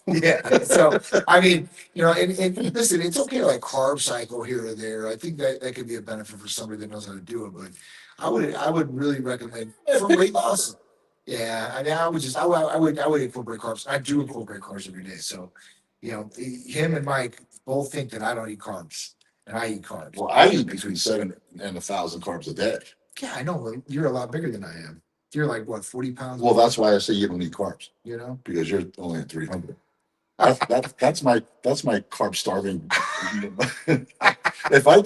Yeah. So I mean, and listen, it's okay to like carb cycle here or there. I think that could be a benefit for somebody that knows how to do it. But I would really recommend for weight loss. Yeah, I mean, I would incorporate carbs. I do incorporate carbs every day. So, him and Mike both think that I don't eat carbs, and I eat carbs. well, I eat between 7 and 1,000 carbs a day. Yeah, I know. But you're a lot bigger than I am. You're like what, 40 pounds? Well, that's why I say you don't eat carbs, you know. because you're only at 300. That's my carb starving. If I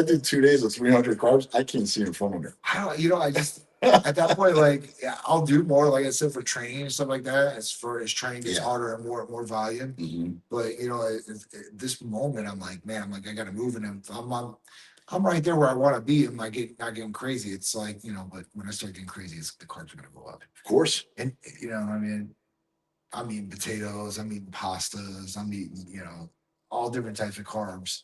do 2 days of 300 carbs, I can't see in front of me. I don't, I just at that point, like, yeah, I'll do more, like I said, for training and stuff like that. As training gets Yeah. harder and more volume. Mhm. But at this moment, I'm like, man, I got to move, and I'm right there where I want to be. I'm not getting crazy. It's like, but when I start getting crazy, the carbs are gonna go up. Of course. And I mean, I'm eating potatoes, I'm eating pastas, I'm eating, all different types of carbs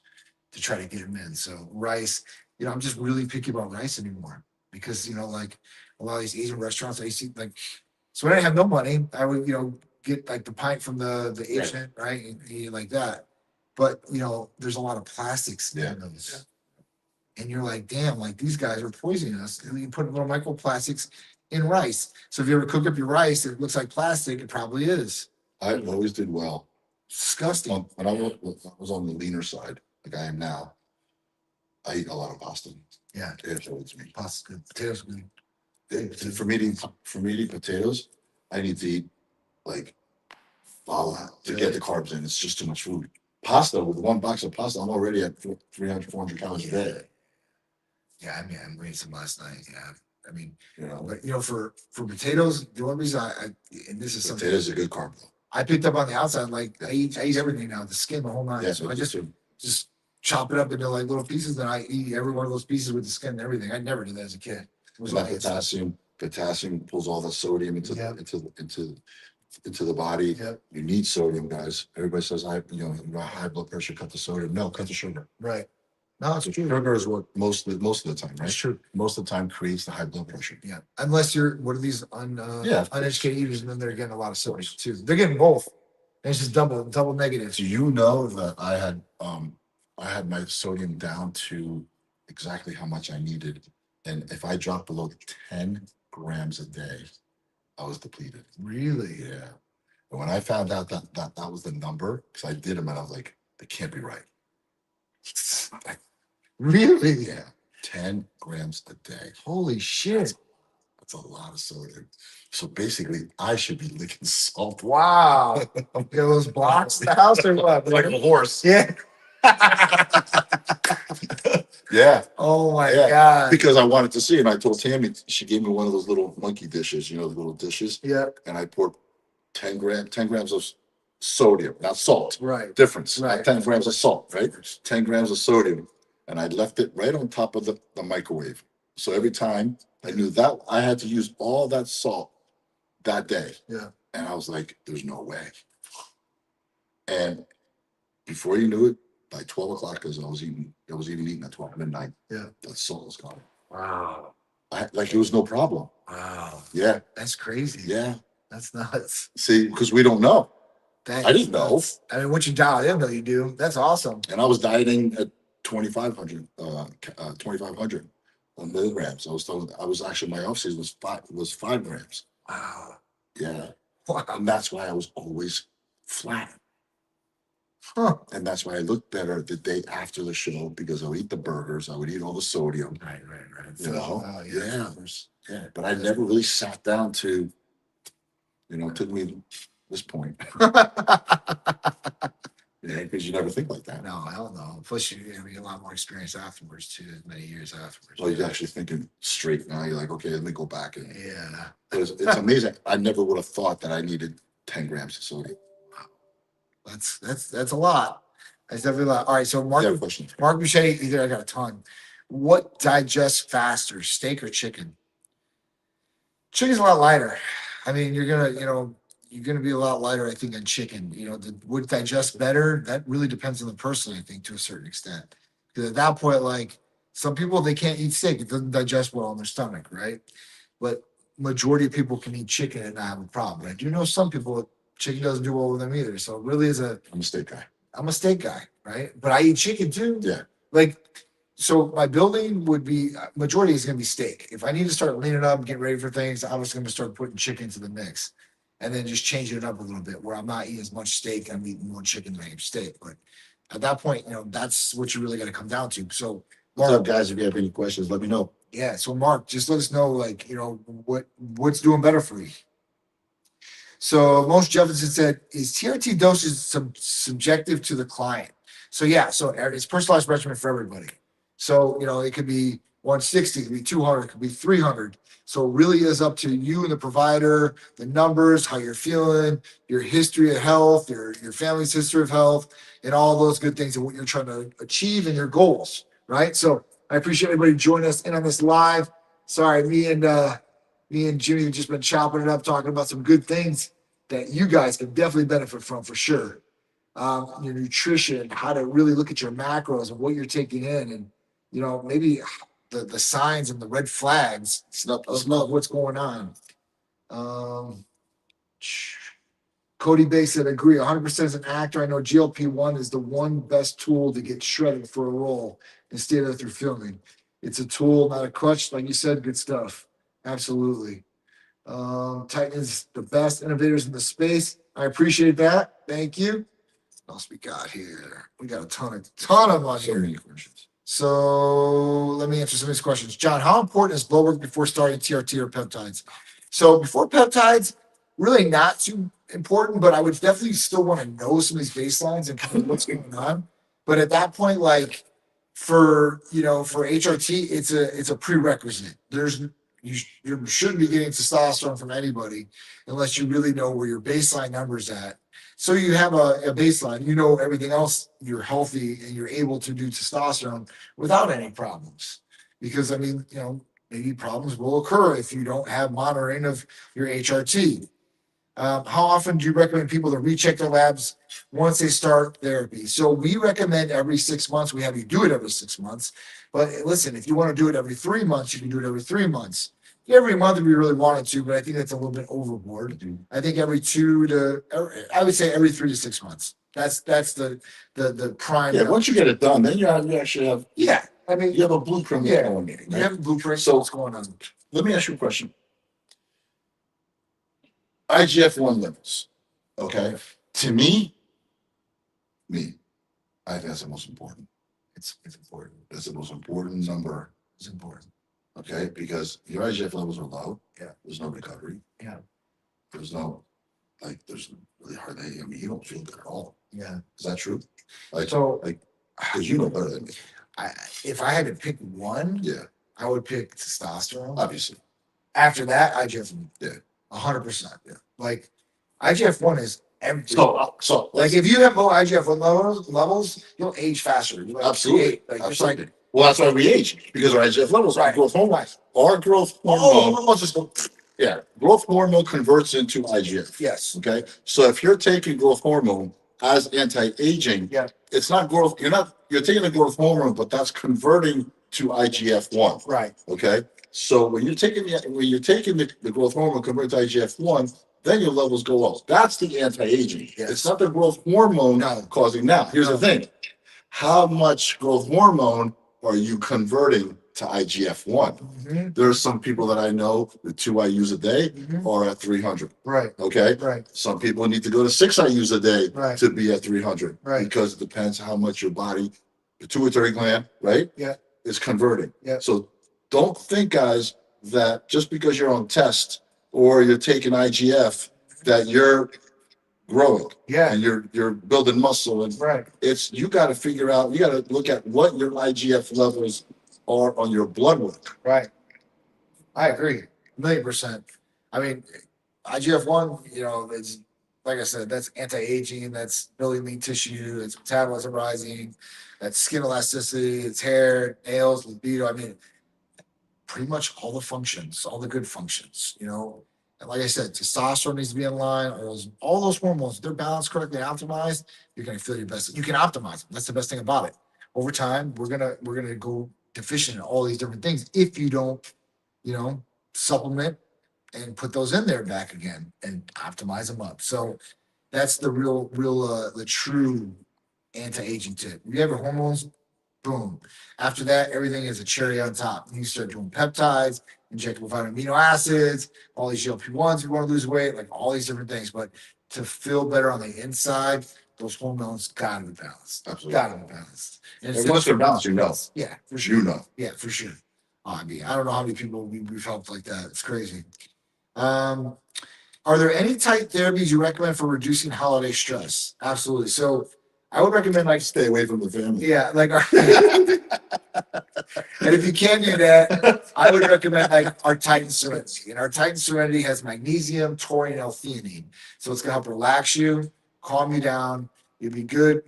to try to get them in. So rice, I'm just really picky about rice anymore because, like a lot of these Asian restaurants, I used to eat, like, so when I didn't have no money, I would, get like the pint from the Asian, right? And eat it like that. But, there's a lot of plastics Yeah. in those. And you're like, damn, like these guys are poisoning us. And you put little microplastics in rice. So if you ever cook up your rice, it looks like plastic. It probably is. I always did well. Disgusting. When I was on the leaner side, like I am now, I eat a lot of pasta. Yeah. It holds me. Pasta's good. Potatoes good. For me to eat potatoes, I need to eat like a lot to get the carbs in. It's just too much food. Pasta, with 1 box of pasta, I'm already at 300, 400 calories a day. Yeah, I mean, I made some last night. Yeah. I mean, But but for potatoes, the one reason and this is something potatoes are a good carb though. I picked up on the outside, like I eat everything now, the skin, the whole nine. Yeah, So I just chop it up into like little pieces, and I eat every one of those pieces with the skin and everything. I never did that as a kid. It was And that like potassium pulls all the sodium into the body. Yep. You need sodium, guys. Everybody says you got high blood pressure, cut the sodium. No, cut the sugar. Right. No, it's true. Sugar is what most of the time, right? It's true. Most of the time creates the high blood pressure. Yeah. Unless you're one of these Yeah, uneducated eaters, and then they're getting a lot of sodium too. They're getting both. And it's just double negative. Do you know that I had my sodium down to exactly how much I needed, and if I dropped below 10 grams a day, I was depleted. Really? Yeah. And when I found out that was the number, because I did them, and I was like, they can't be right. Really? Yeah. 10 grams a day. Holy shit. That's a lot of sodium. So basically, I should be licking salt. Wow. You know those blocks in the house or what? Like a horse. Yeah. Yeah. Oh my Yeah. God. Because I wanted to see, and I told Tammy, she gave me one of those little monkey dishes, the little dishes, Yeah. and I poured 10 grams of sodium, not salt. Right. Difference. Right. Not 10 grams of salt, right? 10 grams of sodium. And I left it right on top of the microwave. So every time I knew that I had to use all that salt that day. Yeah. And I was like, there's no way. And before you knew it, by 12 o'clock, because I was even eating at 12 midnight. Yeah. That salt was gone. Wow. Like it was no problem. Wow. Yeah. That's crazy. Yeah. That's nuts. See, because we don't know. I didn't know. I mean, once you dial in, though, you do. That's awesome. And I was dieting at 2,500 milligrams. I was actually, my off season was 5 grams. Wow. Yeah. Wow. And that's why I was always flat. Huh. And that's why I looked better the day after the show, because I would eat the burgers, I would eat all the sodium. Right. Yeah. Yeah. But I never really sat down to, it took me this point. because you never think like that. No, hell no. Plus, you have a lot more experience afterwards too, many years afterwards. So you're actually thinking straight now. You're like, okay, let me go back. And Yeah. it's amazing. I never would have thought that I needed 10 grams of sodium. That's a lot. That's definitely a lot. All right, so Mark, Yeah, question. Mark Boucher, either I got a ton. What digests faster, steak or chicken? Chicken's a lot lighter. I mean, you're gonna be a lot lighter, I think, on chicken. Would digest better? That really depends on the person, I think, to a certain extent. Because at that point, like some people, they can't eat steak; it doesn't digest well in their stomach, right? But majority of people can eat chicken and not have a problem. I do know some people chicken doesn't do well with them either. So it really is I'm a steak guy. I'm a steak guy, right? But I eat chicken too. Yeah. Like, so my building would be majority is going to be steak. If I need to start leaning up, getting ready for things, I'm just going to start putting chicken into the mix, and then just changing it up a little bit where I'm not eating as much steak. I'm eating more chicken than I am steak. But at that point, that's what you really got to come down to. So, What's up, guys? If you have any questions, let me know. yeah. So Mark, just let us know, like, what's doing better for you. So most Jefferson said, is TRT dosage subjective to the client? So yeah, so it's personalized regimen for everybody. So, it could be 160, it could be 200, it could be 300. So it really is up to you and the provider, the numbers, how you're feeling, your history of health, your family's history of health, and all those good things and what you're trying to achieve and your goals, right? So I appreciate everybody joining us in on this live. Sorry, me and Jimmy have just been chopping it up, talking about some good things that you guys can definitely benefit from for sure. Your nutrition, how to really look at your macros and what you're taking in, and maybe the signs and the red flags of what's going on. Cody Bay said, agree 100% as an actor. I know GLP-1 is the one best tool to get shredded for a role and stay there through filming. It's a tool, not a crutch. Like you said, good stuff. Absolutely. Titan is the best innovators in the space. I appreciate that. Thank you. What else we got here? We got a ton of them on So here. many questions. So let me answer some of these questions. John, how important is blood work before starting TRT or peptides? So before peptides, really not too important, but I would definitely still want to know some of these baselines and kind of what's going on. But at that point, like for HRT, it's a prerequisite. You shouldn't be getting testosterone from anybody unless you really know where your baseline number's at. So you have a baseline, everything else, you're healthy and you're able to do testosterone without any problems. Because maybe problems will occur if you don't have monitoring of your HRT. How often do you recommend people to recheck their labs once they start therapy? So we recommend every 6 months. We have you do it every 6 months. But listen, if you want to do it every 3 months, you can do it every 3 months. Every month if you really wanted to, but I think that's a little bit overboard. I think I would say every 3 to 6 months. That's the prime. Yeah, once you get it done, then you actually have. Yeah, I mean, you have a blueprint. Yeah, going in, right? you have a blueprint. So what's going on? Let me ask you a question. IGF-1 levels. Okay. To me, I think that's the most important. It's important. That's the most important number. It's important. Okay, because your IGF levels are low. Yeah. There's no recovery. Yeah. There's really hardly. I mean, you don't feel good at all. Yeah. Is that true? Because you know better than me. If I had to pick one, Yeah. I would pick testosterone. Obviously. After that, IGF-1. Yeah. 100%. Yeah. Like IGF-1 is everything. So like if you have low IGF-1 levels, you'll age faster. You'll absolutely. Absolutely. Well, that's why we age, because our IGF levels are growth hormone. Our growth hormone. Yeah, growth hormone converts into IGF. Yes. Okay. So if you're taking growth hormone as anti-aging, yeah, it's not growth. You're taking the growth hormone, but that's converting to IGF-1. Right. Okay. So when you're taking the growth hormone converting to IGF-1, then your levels go up. That's the anti-aging. Yes. It's not the growth hormone causing. Now, here's the thing: how much growth hormone are you converting to IGF-1? Mm-hmm. There are some people that I know, the 2 IUs a day are at 300. Right. Okay. Right. Some people need to go to 6 IUs a day to be at 300. Right. Because it depends how much your body, the pituitary gland, right? Yeah. Is converting. Yeah. So don't think, guys, that just because you're on test or you're taking IGF, that you're growing. Yeah. And you're building muscle, and Right. you got to figure out, you got to look at what your IGF levels are on your blood work. Right. I agree. 1,000,000%. I mean, IGF-1, it's like I said, that's anti-aging, that's building lean tissue, it's metabolism rising, that's skin elasticity, it's hair, nails, libido. I mean, pretty much all the functions, all the good functions, And like I said, testosterone needs to be in line. All those hormones, if they're balanced correctly and optimized, you're gonna feel your best. You can optimize them. That's the best thing about it. Over time, we're gonna go deficient in all these different things if you don't, supplement and put those in there back again and optimize them up. So that's the the true anti-aging tip. You have your hormones, boom. After that, everything is a cherry on top. You start doing peptides, injectable vitamin amino acids, all these GLP-1s if you want to lose weight, like all these different things. But to feel better on the inside, those hormones gotta be balanced. Absolutely. Gotta be balanced. And once they're balanced, Yeah, for sure. You know. Yeah, for sure. I mean, I don't know how many people we've helped like that. It's crazy. Are there any type therapies you recommend for reducing holiday stress? Absolutely. So I would recommend Stay away from the family. yeah, and if you can do that, I would recommend our Titan Serenity. And our Titan Serenity has magnesium, taurine, and L-theanine. So it's gonna help relax you, calm you down. You'll be good,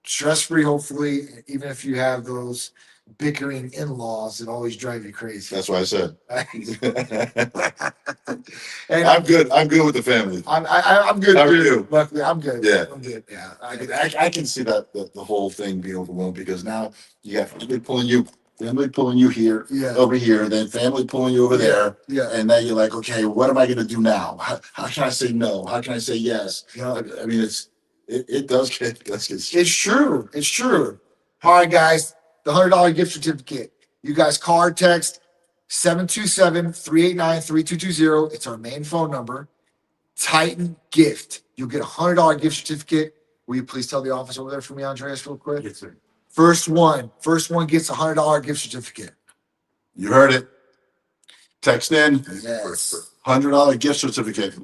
stress-free, hopefully, even if you have those bickering in-laws that always drive you crazy. That's what I said. And I'm good. I'm good with the family. I'm good. How are too. you? Luckily, I'm good. Yeah. I'm good. Yeah. I can see that the whole thing being overwhelmed, because now you got family pulling you here, Yeah. over here, then family pulling you over there, Yeah. and then you're like, okay, what am I going to do now? How can I say no? How can I say yes? Yeah. I mean, it does get It's true. It's true. All right, guys. The $100 gift certificate. You guys call or text 727-389-3220. It's our main phone number. Titan Gift. You'll get a $100 gift certificate. Will you please tell the office over there for me, Andreas, real quick? Yes, sir. First one gets a $100 gift certificate. You heard it. Text in. Yes. $100 gift certificate.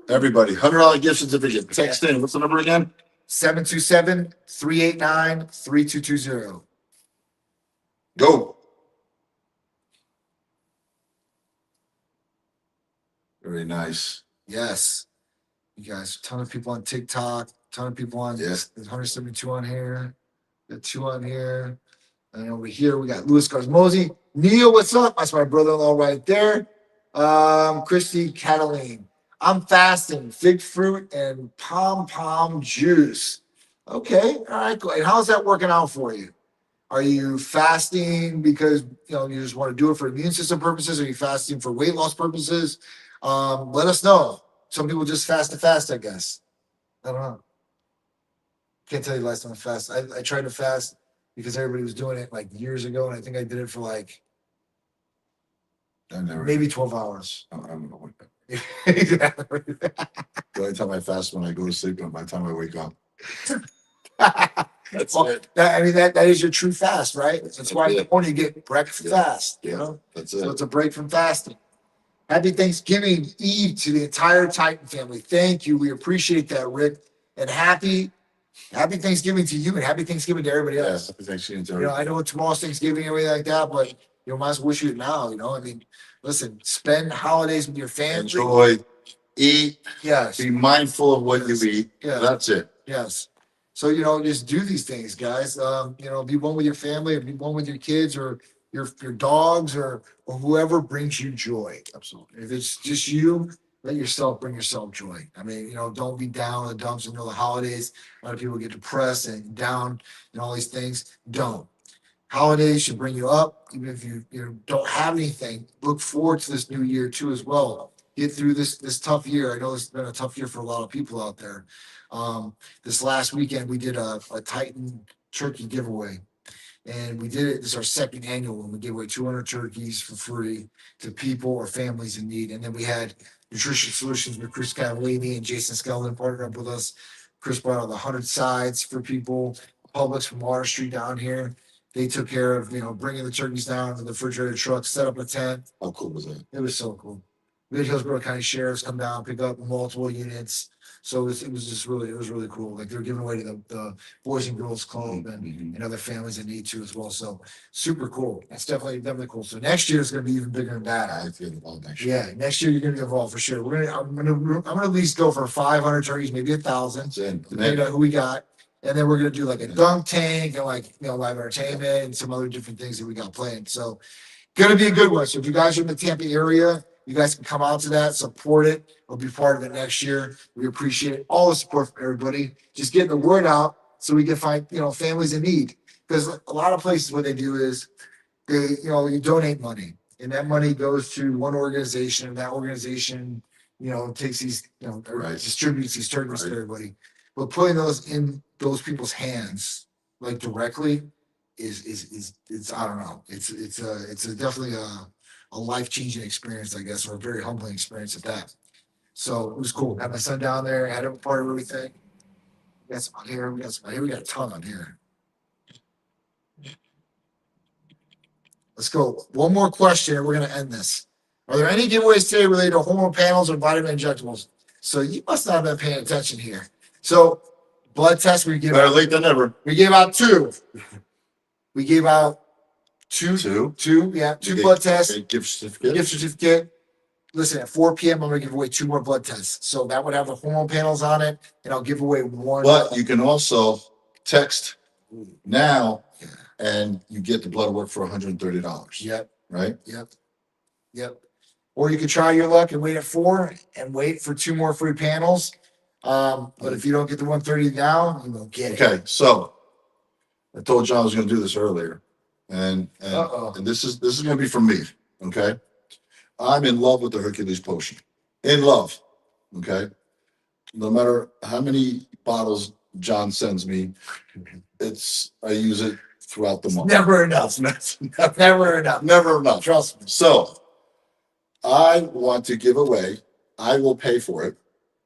Everybody, $100 gift certificate. Text in. What's the number again? 727-389-3220. Go. Very nice. Yes. You guys, a ton of people on TikTok, ton of people on Yes. There's 172 on here. Got 2 on here. And over here we got Louis Garzmosi. Neil, what's up? That's my brother-in-law right there. Christy Cataline. I'm fasting. Fig fruit and pom juice. Okay. All right, cool. And how's that working out for you? Are you fasting because you just want to do it for immune system purposes? Are you fasting for weight loss purposes? Let us know. Some people just fast to fast, I guess. I don't know. Can't tell you the last time I fast. I tried to fast because everybody was doing it like years ago, and I think I did it for like maybe 12 hours. I don't know what. Yeah. The only time I fast when I go to sleep, and by the time I wake up. That's Well, it. that is your true fast, right? That's why in the it. morning you get breakfast fast, That's So it. it's a break from fasting. Happy Thanksgiving Eve to the entire Titan family. Thank you. We appreciate that, Rick. And happy Thanksgiving to you, and happy Thanksgiving to everybody else. Yes, Thanksgiving to everybody. I know tomorrow's Thanksgiving and everything like that, but might as well wish you it now. I mean, listen, spend holidays with your family. Enjoy, eat, Yes. be mindful of what you eat. Yeah. That's it. Yes. So, just do these things, guys. Be one with your family, or be one with your kids, or your dogs, or whoever brings you joy. Absolutely. If it's just you, let yourself bring yourself joy. I mean, don't be down in the dumps in the holidays. A lot of people get depressed and down and all these things. Don't. Holidays should bring you up, even if you don't have anything. Look forward to this new year too, as well. Get through this tough year. I know it's been a tough year for a lot of people out there. This last weekend we did a Titan turkey giveaway, and we did it. This is our second annual, and we gave away 200 turkeys for free to people or families in need. And then we had Nutrition Solutions with Chris Cavallini and Jason Skeldon partnered up with us. Chris brought out the 100 sides for people. Publix from Water Street down here. They took care of, bringing the turkeys down to the refrigerator truck, set up a tent. How cool was that? It was so cool. We had Hillsborough County Sheriffs come down, pick up multiple units. So it was just really, it was really cool. Like they're giving away to the Boys and Girls Club and other families that need to as well. So super cool. That's definitely cool. So next year is going to be even bigger than that. I feel involved next year. Yeah, next year you're going to be involved for sure. I'm gonna at least go for 500 turkeys, maybe 1,000, That's it. depending on who we got. And then we're gonna do like a dunk tank and like live entertainment and some other different things that we got planned. So gonna be a good one. So if you guys are in the Tampa area, you guys can come out to that, support it, or be part of it next year. We appreciate all the support from everybody. Just getting the word out so we can find families in need. Because a lot of places what they do is they you donate money, and that money goes to one organization, and that organization takes these or Right. distributes these turkeys to Right. everybody. But putting those in those people's hands like directly is it's I don't know. It's a definitely a life-changing experience, I guess, or a very humbling experience at that. So it was cool. Had my son down there, had him part of everything. We got some on here, we got some on here, we got a ton on here. Let's go. One more question and we're gonna end this. Are there any giveaways today related to hormone panels or vitamin injectables? So you must not have been paying attention here. So blood tests we give Better out. late than never. We gave out two. We gave out two, Two. two blood tests, A gift certificate. gift certificate. Listen, at 4 p.m. I'm gonna give away 2 more blood tests. So that would have the hormone panels on it, and I'll give away one. But you can also text now Yeah. and you get the blood work for $130, Yep, right? yep. Or you could try your luck and wait at 4 and wait for 2 more free panels. But if you don't get the 130 now, you won't get it. Okay, so I told John I was gonna do this earlier. And Uh-oh. this is gonna be from me, okay? I'm in love with the Hercules potion. In love. Okay. No matter how many bottles John sends me, I use it throughout the month. Never enough. Never enough. Never enough. Trust me. So I want to give away, I will pay for it,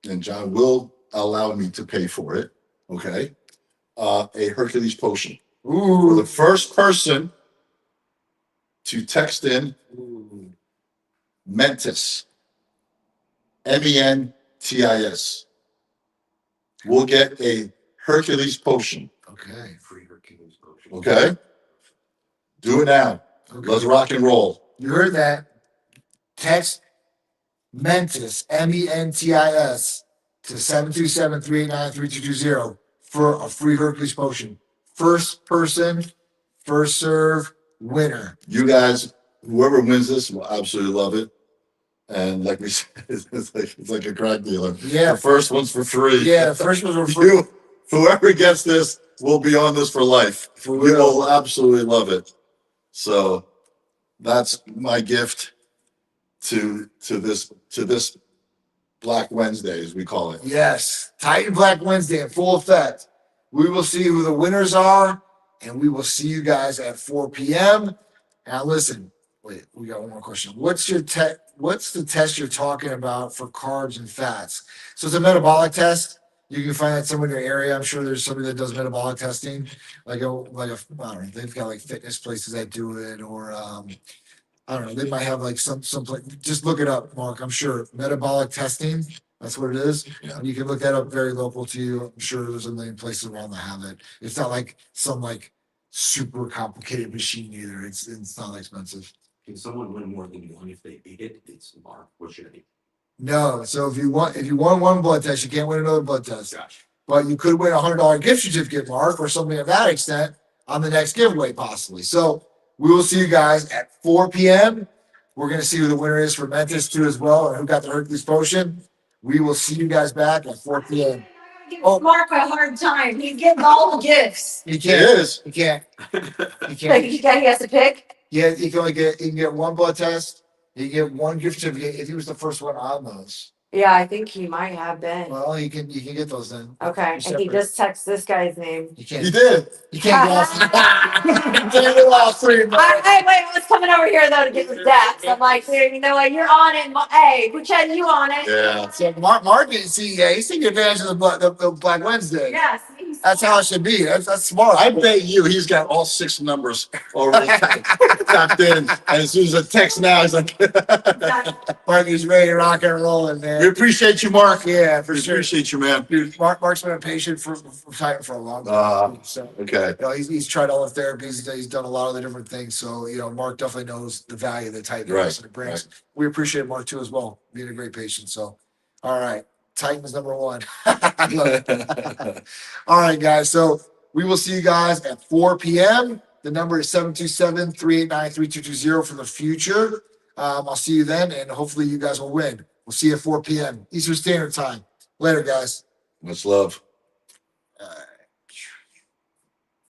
and John will allow me to pay for it. Okay. A Hercules potion. For the Ooh. first person to text in Mentis, Mentis, we'll get a Hercules potion. Okay. Free Hercules potion. Okay. Do it now. Okay. Let's rock and roll. You heard that. Text Mentis, Mentis, to 727-389-3220 for a free Hercules potion. First person, first serve, winner. You guys, whoever wins this will absolutely love it. And like we said, it's like a crack dealer. Yeah. The first one's for free. Yeah, the first ones were free. Whoever gets this will be on this for life. For You real. will absolutely love it. So that's my gift to this Black Wednesday, as we call it. Yes. Titan Black Wednesday in full effect. We will see who the winners are, and we will see you guys at 4 p.m. Now listen, wait, we got one more question. What's the test you're talking about for carbs and fats? So it's a metabolic test. You can find that somewhere in your area. I'm sure there's somebody that does metabolic testing, I don't know, they've got like fitness places that do it, or I don't know, they might have like some place. Just look it up, Mark. I'm sure metabolic testing. That's what it is. Yeah. And you can look that up very local to you. I'm sure there's a million places around that have it. It's not like some like super complicated machine either. It's not that expensive. Can someone win more than one if they beat it? It's Mark. What should I be? No. So if you won one blood test, you can't win another blood test. Gosh. But you could win $100 gift certificate, Mark, or something of that extent on the next giveaway, possibly. So we will see you guys at 4 p.m. We're going to see who the winner is for Mentis too as well, and who got the Hercules potion. We will see you guys back at 4 p.m. Give Mark a hard time. He's getting all the gifts. You It can't. is. You can't. You Like can't. he has to pick. Yeah, you can only get. You can get one blood test. You can get one gift certificate if he was the first one on those. Yeah, I think he might have been. Well, you can get those then. Okay, and he separate. just texted this guy's name. You can't. He did. You can't get all three. You can't get all three. bro. Wait, I was coming over here though to get the stats. I'm like, dude, you know what? You're on it. Hey, pretend you on it. Yeah. So Mark didn't see. Yeah, he's taking advantage of the Black Wednesday. Yes, he's That's how it should be. That's smart. I bet you he's got all 6 numbers already tapped in. And as soon as I text now, he's like, Mark is ready to rock and roll in we there. appreciate you, Mark. Yeah, for We sure. appreciate you, man. Dude, Mark's been a patient for Titan for a long time. So Okay. you know, he's tried all the therapies. He's done a lot of the different things. So you know, Mark definitely knows the value that Titan Right, medicine brings. We appreciate Mark too as well, being a great patient. So, all right, Titan is number one. I love it. All right, guys. So we will see you guys at 4 p.m. The number is 727-389-3220 for the future. I'll see you then, and hopefully you guys will win. We'll see you at 4 p.m. Eastern Standard Time. Later, guys. Much love.